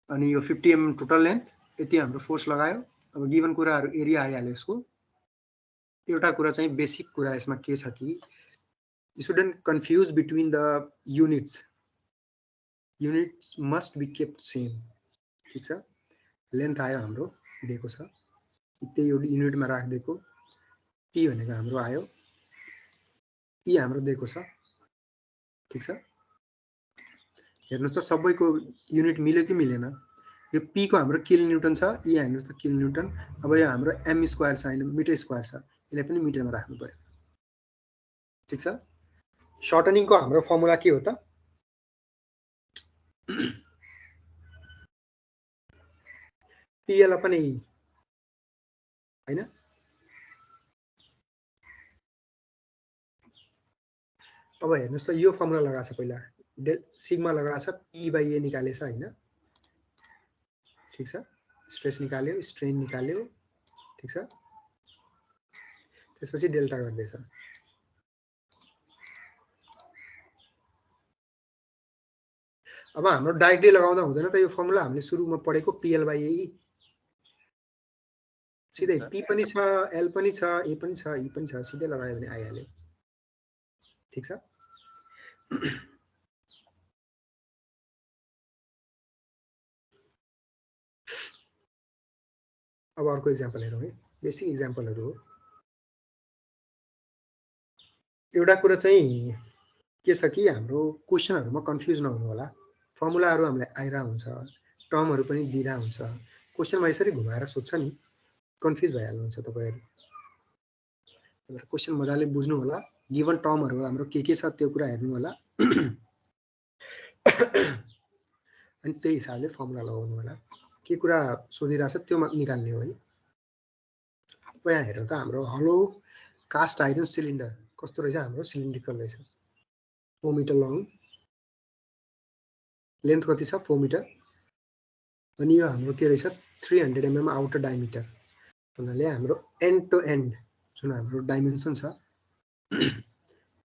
अनि यो 50 mm टोटल लेन्थ। यति हाम्रो फोर्स लगायो। अब गिवन कुराहरू एरिया आइहाल्यो यसको। एउटा कुरा चाहिँ बेसिक कुरा यसमा के छ कि you shouldn't confuse between the units must be kept same। ठीक छ, लेन्थ आयो हाम्रो दिएको छ, त्यही युनिटमा राखिदिएको, पी भनेको हाम्रो आयो, ई हाम्रो दिएको छ। ठीक छ, हेर्नुस् त सबैको युनिट मिल्यो कि मिलेन। यो पी को हाम्रो किलो न्यूटन छ, ई हेर्नुस् त किलो न्यूटन। अब यो हाम्रो एम स्क्वायर छ हैन, मिटर स्क्वायर छ, यसलाई पनि मिटरमा राख्नु पर्यो। ठीक छ, शॉर्टनिंग को हाम्रो फर्मुला के हो त, पीएल अपन ई हैन। अब हेर्नुस् त यो फर्मुला लगाएको छ, पहिला सिग्मा लगाएको छ, पी बाई ए निकालेछ हैन। ठीक छ, स्ट्रेस निकाल्यो, स्ट्रेन निकाल्यो। ठीक छ, त्यसपछि डेल्टा गर्दैछ। अब हाम्रो डाइरेक्टली लगाउँदा हुँदैन त यो फर्मुला, हामीले सुरुमा पढेको पिएल बाई ए, सिधै पी पनि छ, एल पनि छ, ए पनि छ, ई पनि छ, सिधै लगायो भने आइहाल्यो। ठीक छ, अब अर्को इक्जाम्पल हेरौँ है, बेसिक इक्जाम्पलहरू हो। एउटा कुरा चाहिँ के छ कि हाम्रो क्वेसनहरुमा कन्फ्युज नहुनु होला। फर्मुलाहरु हामीलाई आइरा हुन्छ, टर्महरु पनि दिइरा हुन्छ। क्वेसनमा यसरी घुमाएर सोध्छ नि कन्फ्युज भइहाल्नुहुन्छ तपाईहरु। तर क्वेसन मजाले बुझ्नु होला। गिवन टर्महरु हाम्रो के छ त्यो कुरा हेर्नु होला। अनि त्यही हिसाबले फर्मुला लगाउनु होला। के कुरा सोधिरहेछ त्यो निकाल्ने हो है। अब यहाँ हेरौँ त हाम्रो हलो कास्ट आइरन सिलिन्डर कस्तो रहेछ हाम्रो सिलिन्ड्रिकल रहेछ। 4 मिटर लङ, लेन्थ कति छ 4 मिटर। अनि यो हाम्रो के रहेछ 300 mm आउटर डायमिटर। भन्नाले हाम्रो एन्ड टु एन्ड जुन हाम्रो डाइमेन्सन छ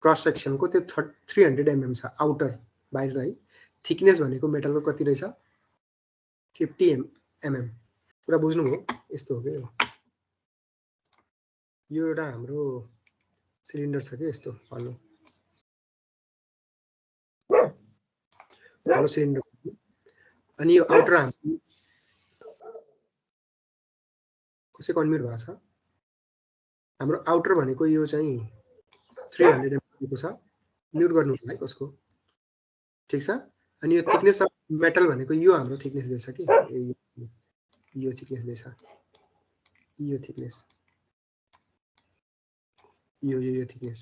क्रस सेक्सनको त्यो 300 mm छ आउटर बाहिर है। थिकनेस भनेको मेटलको कति रहेछ 50 mm। कुरा बुझ्नुभयो यस्तो हो के यो एउटा हाम्रो सिलिन्डर छ के यस्तो हलो सिलिन्डर। अनि यो आउटर कसैको अनम्युट भएको छ। हाम्रो आउटर भनेको यो चाहिँ 300 mm को छ। म्युट गर्नु होला है कसको। ठीक छ। अनि यो थिकनेस अफ मेटल भनेको यो हाम्रो थिकनेस दिएछ कि यो थिकनेस दिएछ। यो थिकनेस यो थिकनेस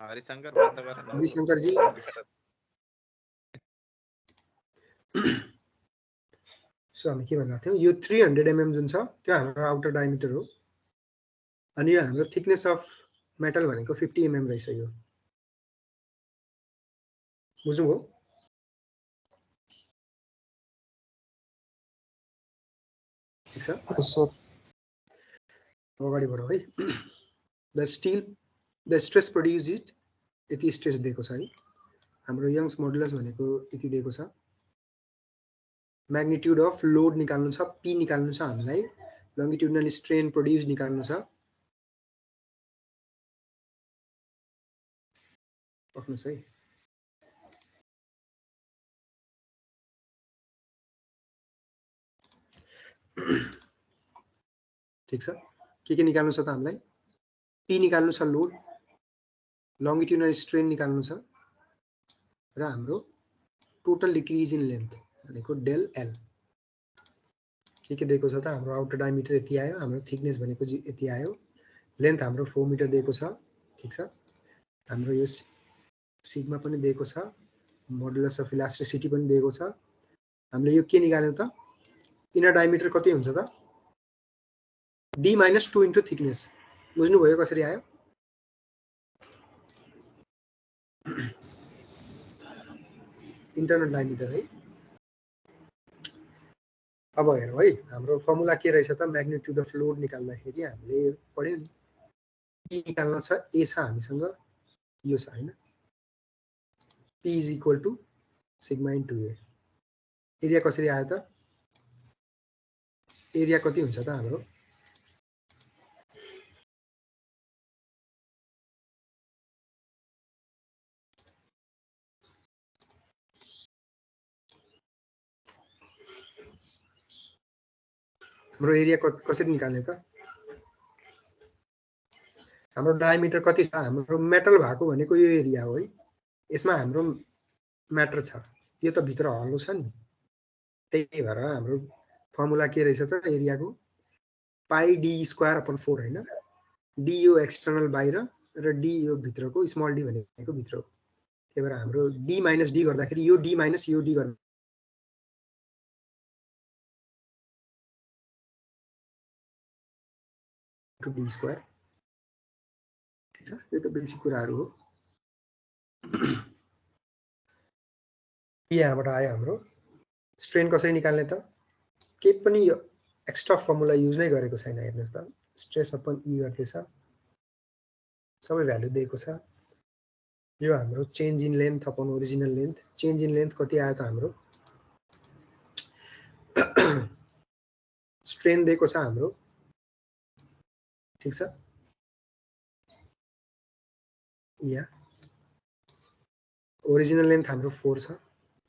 हरिशंकर बंद करा ना। हरिशंकर जी सो हामी के भन्न थियौं यो 300 mm जुन छ त्यो हाम्रो आउटर डायमिटर हो। अनि यो हाम्रो थिकनेस अफ मेटल भनेको 50 mm रहेछ यो। बुझ्नुभयो। ठीक छ अगाडि बढौँ है। द स्ट्रेस प्रोड्युस इट यति स्ट्रेस दिएको छ है। हाम्रो यंग्स मोडुलस भनेको यति दिएको छ। म्याग्निट्युड अफ लोड निकाल्नु छ, पी निकाल्नु छ हामीलाई। लंगिट्युडिनल स्ट्रेन प्रोड्युस निकाल्नु छ। पक्नुस् है। ठीक छ। के निकाल्नु छ त हामीलाई पी निकाल्नु छ लोड, लंगिट्युडिनल स्ट्रेन निकाल्नु छ र हाम्रो टोटल डिक्रिज इन लेन्थ भनेको डेल एल। के दिएको छ त हाम्रो आउटर डायमिटर यति आयो, हाम्रो थिकनेस भनेको यति आयो, लेन्थ हाम्रो 4 मिटर दिएको छ। ठीक छ। हाम्रो यो सिग्मा पनि दिएको छ, मोडुलस अफ इलास्टिसिटी पनि दिएको छ। हामीले यो के निकाल्यौ त इनर डायमिटर कति हुन्छ त d - 2 इन्टु थिकनेस। बुझ्नु भयो कसरी आयो। इन्टरनल डायमिटर है। अब हेरौँ है हाम्रो फर्मुला के रहेछ त म्याग्निट्युड अफ लोड निकाल्दाखेरि हामीले पढ्यौ नि p निकाल्न छ a छ हामीसँग यो छ हैन। p = sigma into a। Area कसरी आयो त एरिया कति हुन्छ त हाम्रो हाम्रो एरिया कसरी निकाल्ने त हाम्रो डायमिटर कति छ हाम्रो मेटल भएको भनेको यो एरिया हो है। यसमा हाम्रो म्याटर छ यो त भित्र हल्लो छ नि। त्यही भएर हाम्रो फर्मुला के रहेछ त एरियाको पाई d स्क्वायर अपन 4 हैन। d यो एक्सटर्नल बाहिर र d यो भित्रको स्मल d भनेको भित्र हो। त्यही भएर हाम्रो d - d गर्दाखेरि यो d - यो d गर्नु टु d स्क्वायर। ठीक छ। यो त बेसिक कुराहरु हो। यहाँबाट आयो हाम्रो स्ट्रेन कसरी निकाल्ने त के पनि एक्स्ट्रा फर्मुला युज नै गरेको छैन। हेर्नुस् त स्ट्रेस अपन e गर्दैछ, सबै भ्यालु दिएको छ। यो हाम्रो change in length upon original length. Change in length कति आयो त हाम्रो स्ट्रेन दिएको छ हाम्रो। ठीक छ। या ओरिजिनल लेन्थ हाम्रो 4 छ।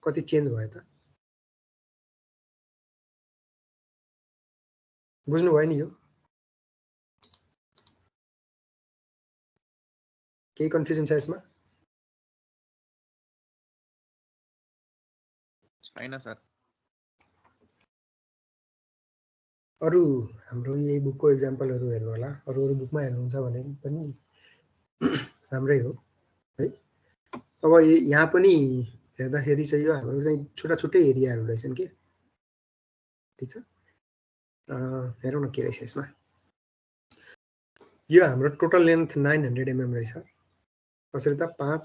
कति चेन्ज भयो त बुझ्नु भयो नि यो। केही कन्फ्युजन छ यसमा? छैन सर। अरु हाम्रो यही बुकको एक्जाम्पलहरु हेर्नु होला, अरु बुकमा हेर्नुहुन्छ भने पनि राम्रै हो है। अब यहाँ पनि हेर्दाखेरि चाहिँ यो हाम्रो चाहिँ छोटा छोटै एरियाहरु रहेछन् के, ठीक छ। हेरौँ न के रहेछ यसमा। यो हाम्रो टोटल लेन्थ 900 mm रहेछ। कसरी त 5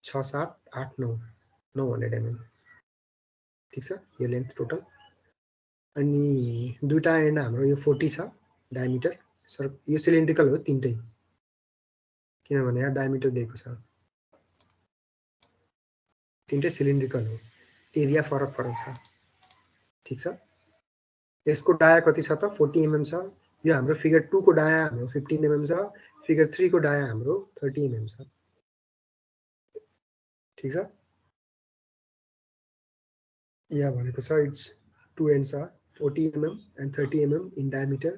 6 7 8 9 900 mm, ठीक छ यो लेन्थ टोटल। अनि दुईटा एन्ड हाम्रो यो 40 छ डायमिटर। सर यो सिलिन्ड्रिकल हो तीनटै, किनभने यहाँ डायमिटर दिएको छ, तीनटै सिलिन्ड्रिकल हो, एरिया फरक फरक छ, ठीक छ। यसको डाया कति छ त 40 mm छ। यो हाम्रो फिगर 2 को डाया हाम्रो 15 mm छ, फिगर 3 को डाया हाम्रो 30 mm छ, ठीक छ। यहाँ भनेको छ it's 2 ends are 40 mm and 30 mm in diameter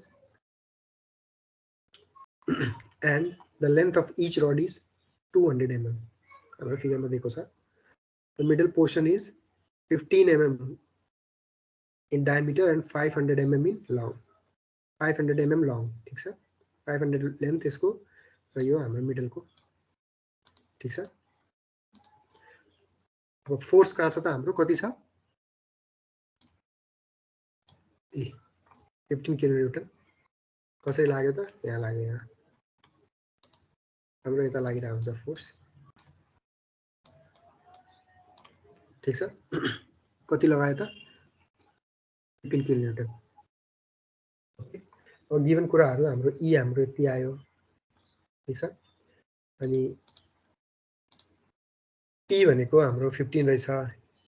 and the length of each rod is 200 mm. हाम्रो फिगरमा दिएको छ। The middle portion is 15 mm in diameter and 500 mm in long, 500 mm long, ठीक छ। 500 लेन्थ यसको र यो हाम्रो मिडलको, ठीक छ। अब फोर्स कहाँ छ त हाम्रो कति छ, 15 किलोन्युटन। कसरी लाग्यो त, यहाँ लाग्यो, यहाँ हाम्रो यता लागिरहेको हुन्छ फोर्स, ठीक छ। कति लगायो त 15 किलोन्युटन। अब गिभन कुराहरु हाम्रो ई हाम्रो यति आयो, ठीक छ। अनि पी भनेको हाम्रो 15 रहेछ।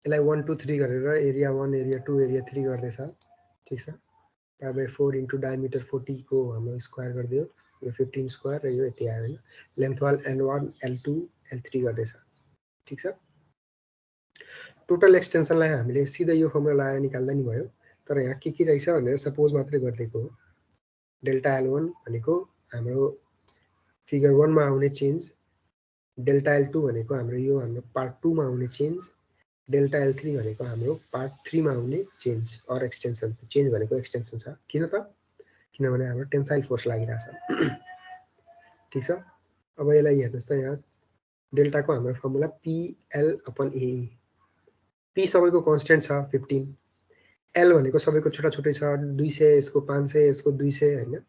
यसलाई 1 2 3 गरेर एरिया 1 एरिया 2 एरिया 3 गर्दैछ, ठीक छ। पाई बाई 4 इन्टु डायमिटर 40 को हाम्रो स्क्वायर गरिदियो, यो 15 स्क्वायर र यो यति आयो हैन। Length wall L1 L2 L3 गर्दैछ, ठीक छ। टोटल एक्सटेन्सनलाई हामीले सिधै यो फर्मुला लगाएर निकाल्दा नि भयो, तर यहाँ के रहेछ भनेर सपोज मात्रै गर्दिएको हो। डेल्टा L1 भनेको हाम्रो फिगर 1 मा आउने चेन्ज, डेल्टा L2 भनेको हाम्रो यो हाम्रो पार्ट 2 मा आउने चेन्ज, डेल्टा L3 भनेको हाम्रो पार्ट 3 मा आउने चेन्ज अर एक्सटेन्सन। चेन्ज भनेको एक्सटेन्सन छ, किन त, किनभने हाम्रो टेन्साइल फोर्स लागिरहेछ, ठीक छ। अब यसलाई हेर्नुस् त, यहाँ डेल्टाको हाम्रो फर्मुला PL/AE। P सबैको कन्स्टेन्ट छ 15, L भनेको सबैको छोटा छोटै छ 200, यसको 500, यसको 200 हैन।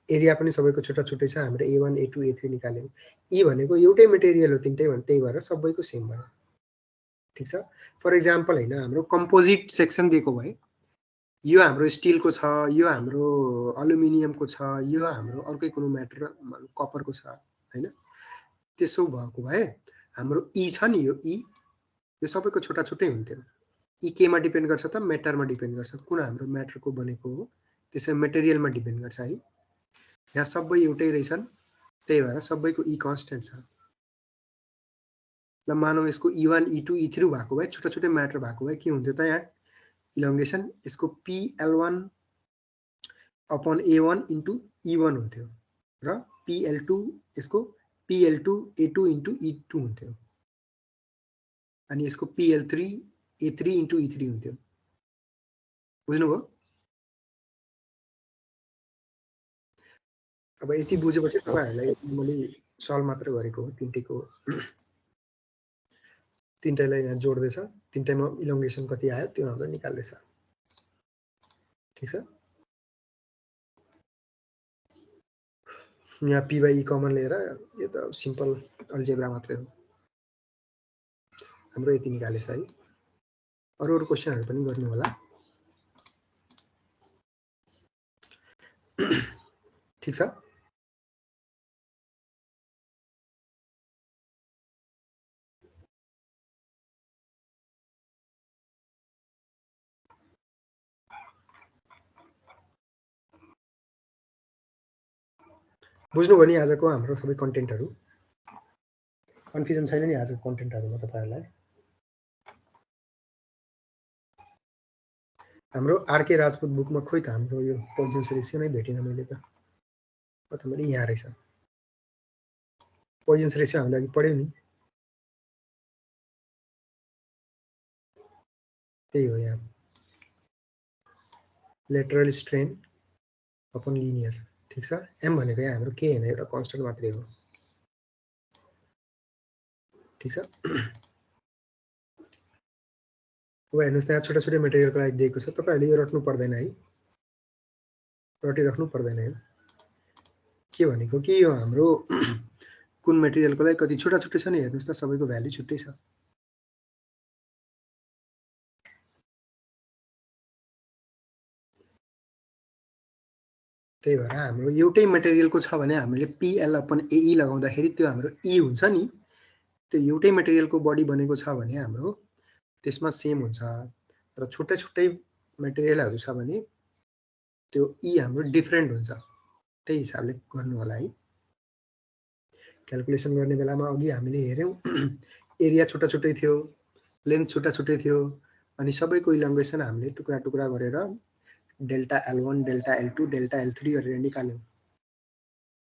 एरिया पनि सबैको छोटा छोटै छ, हाम्रो A1 A2 A3 निकाल्यौं। E भनेको एउटै मटेरियल हो तीनटै, भने त्यही भएर सबैको सेम भयो, ठीक छ। फर एक्जाम्पल हैन, हाम्रो कम्पोजिट सेक्सन दिएको भए यो हाम्रो स्टिलको छ, यो हाम्रो एल्युमिनियमको छ, यो हाम्रो अर्कै कुनै म्याटर कपरको छ हैन। त्यसो भएको भए हाम्रो ई छ नि, यो सबैको छोटा छोटै हुन्थ्यो। ई केमा डिपेन्ड गर्छ त, मेटरमा डिपेन्ड गर्छ, कुन हाम्रो म्याटरको बनेको हो, त्यसै मटेरियलमा डिपेन्ड गर्छ है। यहाँ सबै एउटै रहेछन्, त्यही भएर सबैको ई कन्स्टेन्ट छ। ल मानौ यसको E1 E2 E3 भएको भए, छोटा छोटै म्याटर भएको भए के हुन्थ्यो त, यहाँ इलोंगेसन यसको PL1 upon A1 into E1 हुन्थ्यो र PL2 यसको PL2 A2 इन्टु E2 हुन्थ्यो, अनि यसको PL3 A3 इन्टु E3 हुन्थ्यो। बुझ्नुभयो? अब यति बुझेपछि तपाईहरुलाई मैले सल्भ मात्र गरेको हो, तीनटैको तीनटैलाई यहाँ जोड्दैछ, तीनटैमा इलोंगेसन कति आयो त्यो हाम्रो निकाल्दैछ, ठीक छ। यहाँ P बाई E कमन लिएर यो त सिम्पल अल्जेब्रा मात्रै हो, हाम्रो यति निकालेछ है। अरु क्वेशनहरु पनि गर्नु होला, ठीक छ। बुझ्नु भयो नि आजको हाम्रो सबै कन्टेन्टहरु? कन्फ्युजन छैन नि आजको कन्टेन्टहरुमा तपाईहरुलाई? हाम्रो आरके राजपूत बुकमा खोइ त हाम्रो यो पोइजन्स रेसियो नै भेटिन मैले त, कता मैले यहाँ रहेछ। पोइजन्स रेसियो हामीले अघि पढ्यौं नि, त्यही हो यहाँ लेटरल स्ट्रेन अपन लिनियर। ठीक छ, एम भनेको यहाँ हाम्रो के हैन, एउटा कन्स्टेन्ट मात्रै हो। ठीक छ, अब हेर्नुस् यहाँ छोटा छोटा मेटेरियलको लागि दिएको छ, तपाईहरुले यो रट्नु पर्दैन है, रटिराख्नु पर्दैन है। के भनेको कि यो हाम्रो कुन मेटेरियलको लागि कति छोटा छुट्टै छ नि, हेर्नुस् त सबैको भ्यालु छुट्टै छ। त्यही भएर हाम्रो एउटै मेटेरियलको छ भने हामीले PL अपन AE लगाउँदाखेरि त्यो हाम्रो E हुन्छ नि, त्यो एउटै मेटेरियलको बडी बनेको छ भने हाम्रो त्यसमा सेम हुन्छ। र छुट्टै छुट्टै मेटेरियलहरु छ भने त्यो E हाम्रो डिफरेन्ट हुन्छ। त्यही हिसाबले गर्नु होला है। क्याल्कुलेसन गर्ने बेलामा अघि हामीले हेर्यौं एरिया छुट्टा छुट्टै थियो, लेन्थ छुट्टा छुट्टै थियो, अनि सबैको इलंगेसन हामीले टुक्रा टुक्रा गरेर delta L1 delta L2 delta L3 गरेर निकाल्यौं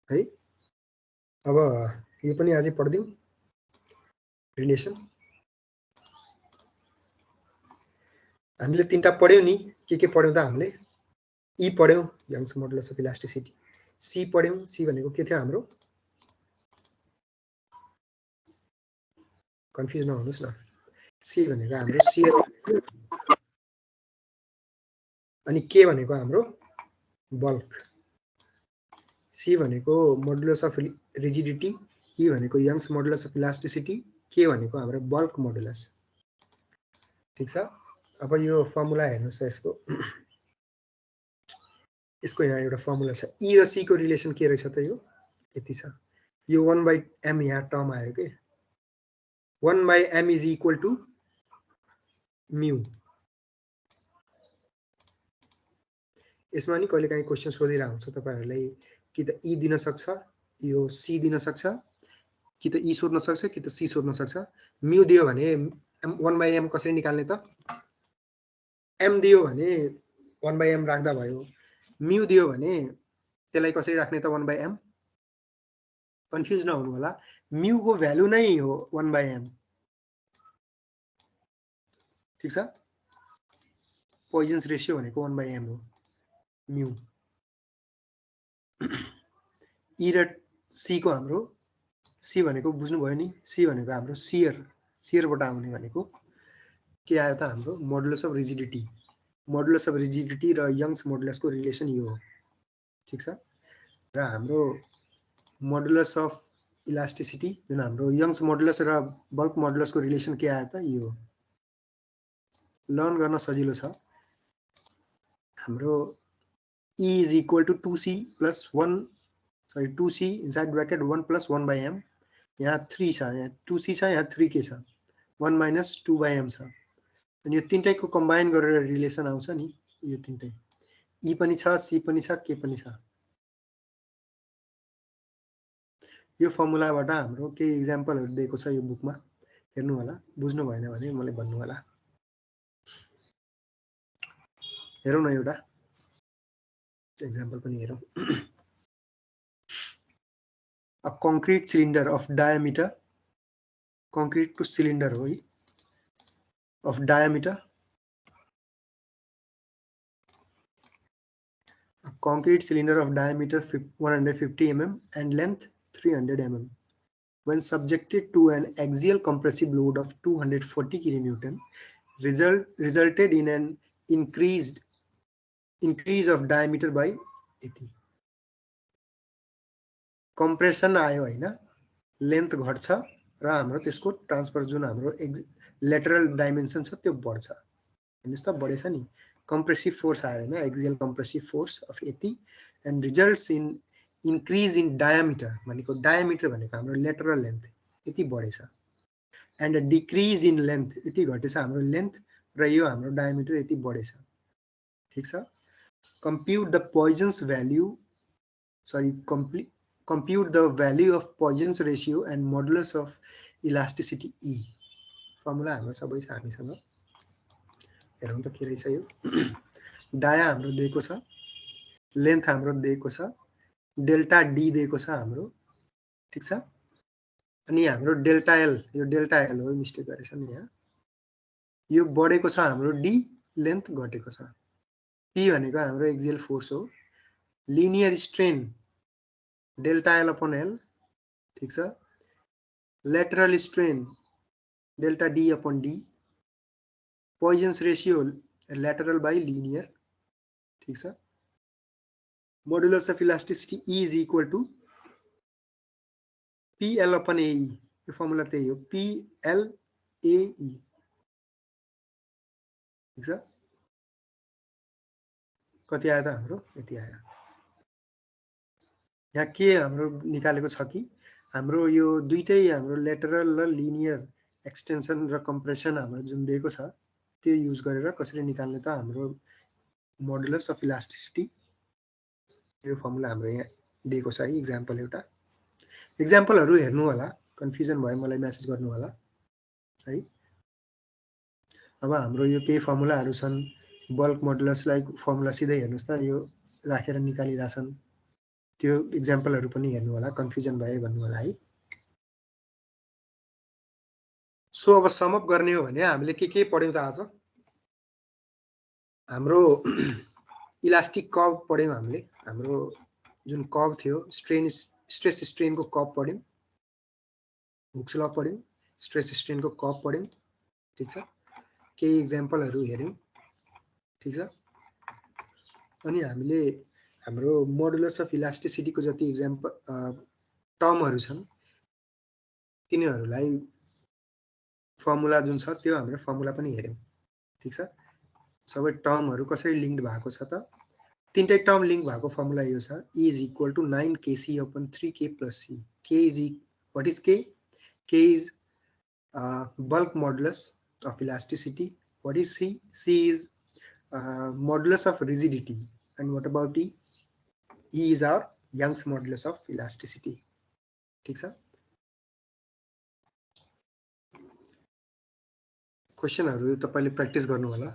है। अब यो पनि आजै पढ्दियौं रिलेसन। हामीले तीनटा पढ्यौं नि, के पढ्यौं त हामीले? E पढ्यौं, Young's modulus of elasticity. C पढ्यौं, C भनेको के थियो हाम्रो? कन्फ्युज नहुनुस् न। C भनेको हाम्रो शियर, अनि K भनेको हाम्रो बल्क। C भनेको मोडुलस अफ रिजिडिटी, E भनेको Young's modulus of elasticity, K भनेको हाम्रो बल्क मोडुलस। ठीक छ, अब यो फर्मुला हेर्नुस् त यसको। यसको यहाँ एउटा फर्मुला छ, E र C को रिलेसन के रहेछ त? यो यति छ, यो 1/m यहाँ टर्म आयो के, 1/m is equal to mu. यसमा नि कहिलेकाहीँ क्वेशन सोधिरहेको हुन्छ तपाईहरुलाई, कि त E दिन सक्छ, यो C दिन सक्छ, कि त E सोध्न सक्छ, कि त C सोध्न सक्छ। म्यू दियो भने 1/m कसरी निकाल्ने त? m दियो भने 1/m राख्दा भयो, म्यू दियो भने त्यसलाई कसरी राख्ने त 1/m? कन्फ्युज नहुनु होला, म्यू को भ्यालु नै हो 1/m। ठीक छ, पोइजन्स रेशियो भनेको 1/m हो म्यू। E र C को हाम्रो, C भनेको बुझ्नु भयो नि, C भनेको हाम्रो शियरबाट आउने भनेको के आयो त? हाम्रो modulus of rigidity. Modulus of rigidity र यंग्स मोडुलसको रिलेसन यो हो। ठीक छ, र हाम्रो मोडुलस अफ इलास्टिसिटी जुन हाम्रो यंग्स मोडुलस र बल्क मोडुलसको रिलेसन के आयो त? यो लर्न गर्न सजिलो छ। हाम्रो E is equal to 2C plus 1, sorry 2C inside bracket 1 plus 1/m, यहाँ 3 छ, यहाँ 2C छ, यहाँ 3K छ, 1 minus 2/m छ। अनि यो तीनटैको कम्बाइन गरेर रिलेसन आउँछ नि, यो तीनटै E पनि छ, C पनि छ, K पनि छ। यो फर्मुलाबाट हाम्रो केही एक्जाम्पलहरु दिएको छ यो बुकमा, हेर्नु होला, बुझ्नु भएन भने मलाई भन्नु होला। हेरौँ न एउटा एक्जाम्पल पनि हेरौँ। A concrete cylinder of diameter, concrete को cylinder हो, of diameter, a concrete cylinder of diameter 150 mm and length 300 mm when subjected to an axial compressive load of 240 kN resulted in an increase of diameter by 80. Compression आयो हैन, length घट्छ र हाम्रो त्यसको transfer जुन हाम्रो lateral dimension छ त्यो बढ्छ। हेर्नुस् त, बढेछ नि, कम्प्रेसिभ फोर्स आयो हैन, axial compressive force of 80 and results in increase in diameter, भनेको डायामिटर भनेको हाम्रो लेटरल लेन्थ यति बढेछ, and a decrease in length, यति घटेछ हाम्रो लेन्थ, र यो हाम्रो डायामिटर यति बढेछ। ठीक छ, compute the Poisson's value, sorry, compute the value of Poisson's ratio and modulus of elasticity E. Formula हाम्रो सबै छ हामीसँग, हेरौँ त के रहेछ यो। डाया हाम्रो दिएको छ, लेन्थ हाम्रो दिएको छ, डेल्टा डी दिएको छ हाम्रो। ठीक छ, अनि हाम्रो डेल्टा एल, यो डेल्टा एल हो, मिस्टेक गरेछ नि यहाँ, यो बढेको छ हाम्रो डी, लेन्थ घटेको छ। पी भनेको हाम्रो एक्सियल फोर्स हो। Linear strain delta L upon L, ठीक छ। Lateral strain delta D upon D. Poisson's ratio lateral by linear, ठीक छ। Modulus of elasticity E is equal to PL upon AE, यो फर्मुला त्यही हो, PLAE, ठीक छ। कति आयो त हाम्रो, यति आयो। यहाँ के हाम्रो निकालेको छ कि हाम्रो यो दुईटै हाम्रो लेटरल र लिनियर एक्सटेन्सन र कम्प्रेसन हाम्रो जुन दिएको छ त्यो युज गरेर कसरी निकाल्ने त हाम्रो मोडुलस अफ इलास्टिसिटी, यो फर्मुला हाम्रो यहाँ दिएको छ है। एक्जाम्पल एउटा, एक्जाम्पलहरु हेर्नु होला, कन्फ्युजन भयो मलाई मेसेज गर्नु होला है। अब हाम्रो यो केही फर्मुलाहरु छन्, बल्क मोडुलसलाई फर्मुला सिधै हेर्नुस् त, यो राखेर निकालिराछन्, त्यो एक्जाम्पलहरु पनि हेर्नु होला, कन्फ्युजन भयो भन्नु होला है। सो अब सम अप गर्ने हो भने हामीले के पढ्यौं त आज? हाम्रो इलास्टिक कर्व पढ्यौं हामीले, हाम्रो जुन कर्व थियो, स्ट्रेस स्ट्रेन को कर्व पढ्यौं, हुक्स ल पढ्यौं, स्ट्रेस स्ट्रेन को कर्व पढ्यौं, ठीक छ। केही एक्जाम्पलहरु हेर्यौं, ठीक छ। अनि हामीले हाम्रो मोडुलस अफ इलास्टिसिटी को जति एक्जाम्पल टर्महरु छन् तिनीहरुलाई फर्मुला जुन छ त्यो हाम्रो फर्मुला पनि हेर्यौं, ठीक छ। सबै टर्महरु कसरी लिंक्ड भएको छ त? तीनटै टर्म लिंक भएको फर्मुला यो छ, E is equal to 9kc upon 3k plus c. K is what is K? K is bulk modulus of elasticity. What is C? C is modulus of rigidity. And what about E? E is our Young's modulus of elasticity. ठीक छ। क्वेशनहरु तपाईले practice गर्नु होला,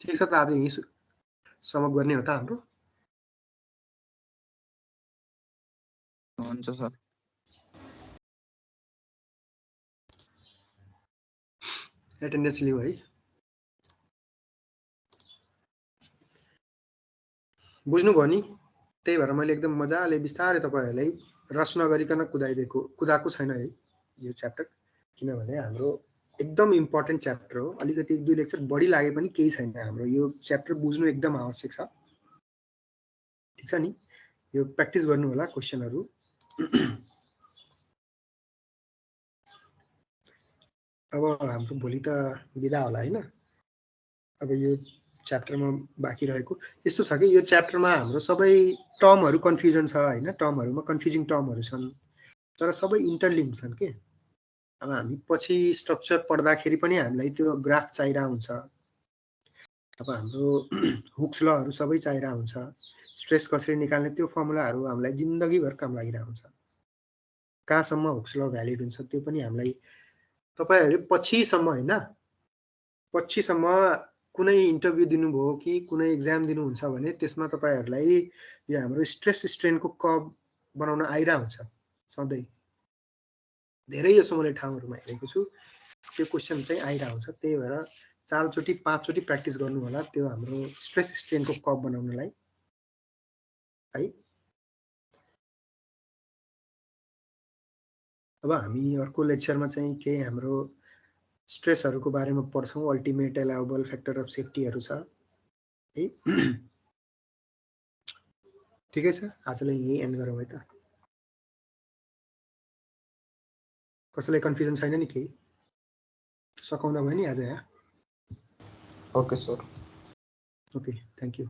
ठीक छ। त आज यही सम अप गर्ने हो त हाम्रो। हुन्छ सर। एटेन्डेन्स लिऊ है। बुझ्नुभयो नि? त्यही भएर मैले एकदम मजाले बिस्तारै तपाईहरुलाई रस नगरिकन कुदाएको छैन है यो च्याप्टर, किनभने हाम्रो एकदम इम्पोर्टेन्ट च्याप्टर हो। अलिकति एक दुई लेक्चर बढी लागे पनि केही छैन, हाम्रो यो च्याप्टर बुझ्नु एकदम आवश्यक छ, ठीक छ नि। यो प्र्याक्टिस गर्नु होला क्वेशनहरु। अब हाम्रो भोलि त बिदा होला हैन। अब यो च्याप्टरमा बाँकी रहेको यस्तो छ कि यो च्याप्टरमा हाम्रो सबै टर्महरु कन्फ्युजन छ हैन, टर्महरुमा कन्फ्युजिङ टर्महरु छन्, तर सबै इन्टरलिङ्क छन् के। अब हामी पछि स्ट्रक्चर पढ्दाखेरि पनि हामीलाई त्यो ग्राफ चाहिरा हुन्छ, अब हाम्रो हुक्स लहरु सबै चाहिरा हुन्छ, स्ट्रेस कसरी निकाल्ने त्यो फर्मुलाहरु हामीलाई जिन्दगीभर काम लागिरा हुन्छ। कहाँसम्म हुक्स ल भ्यालिड हुन्छ त्यो पनि हामीलाई तपाईहरुले पछिसम्म हैन, पछिसम्म कुनै इन्टरभ्यु दिनुभयो कि कुनै एक्जाम दिनुहुन्छ भने त्यसमा तपाईहरुलाई यो हाम्रो स्ट्रेस स्ट्रेन को कर्व बनाउन आइरा हुन्छ सधैं। धेरै यसो मैले ठाउँहरुमा हेरेको छु, त्यो क्वेशन चाहिँ आइरा हुन्छ। त्यही भएर 4 चोटी 5 चोटी प्र्याक्टिस गर्नु होला त्यो हाम्रो स्ट्रेस स्ट्रेन को कर्व बनाउनलाई है। अब हामी अर्को लेक्चरमा चाहिँ के हाम्रो स्ट्रेसहरुको बारेमा पढ्छौं, अल्टिमेट अलाउबल फ्याक्टर अफ सेफ्टीहरु छ है। ठिकै छ, आजलाई यही एन्ड गरौँ है त। कसैलाई कन्फ्युजन छैन नि केही? सकाउँदा भयो नि आज यहाँ? Okay sir. Okay, thank you.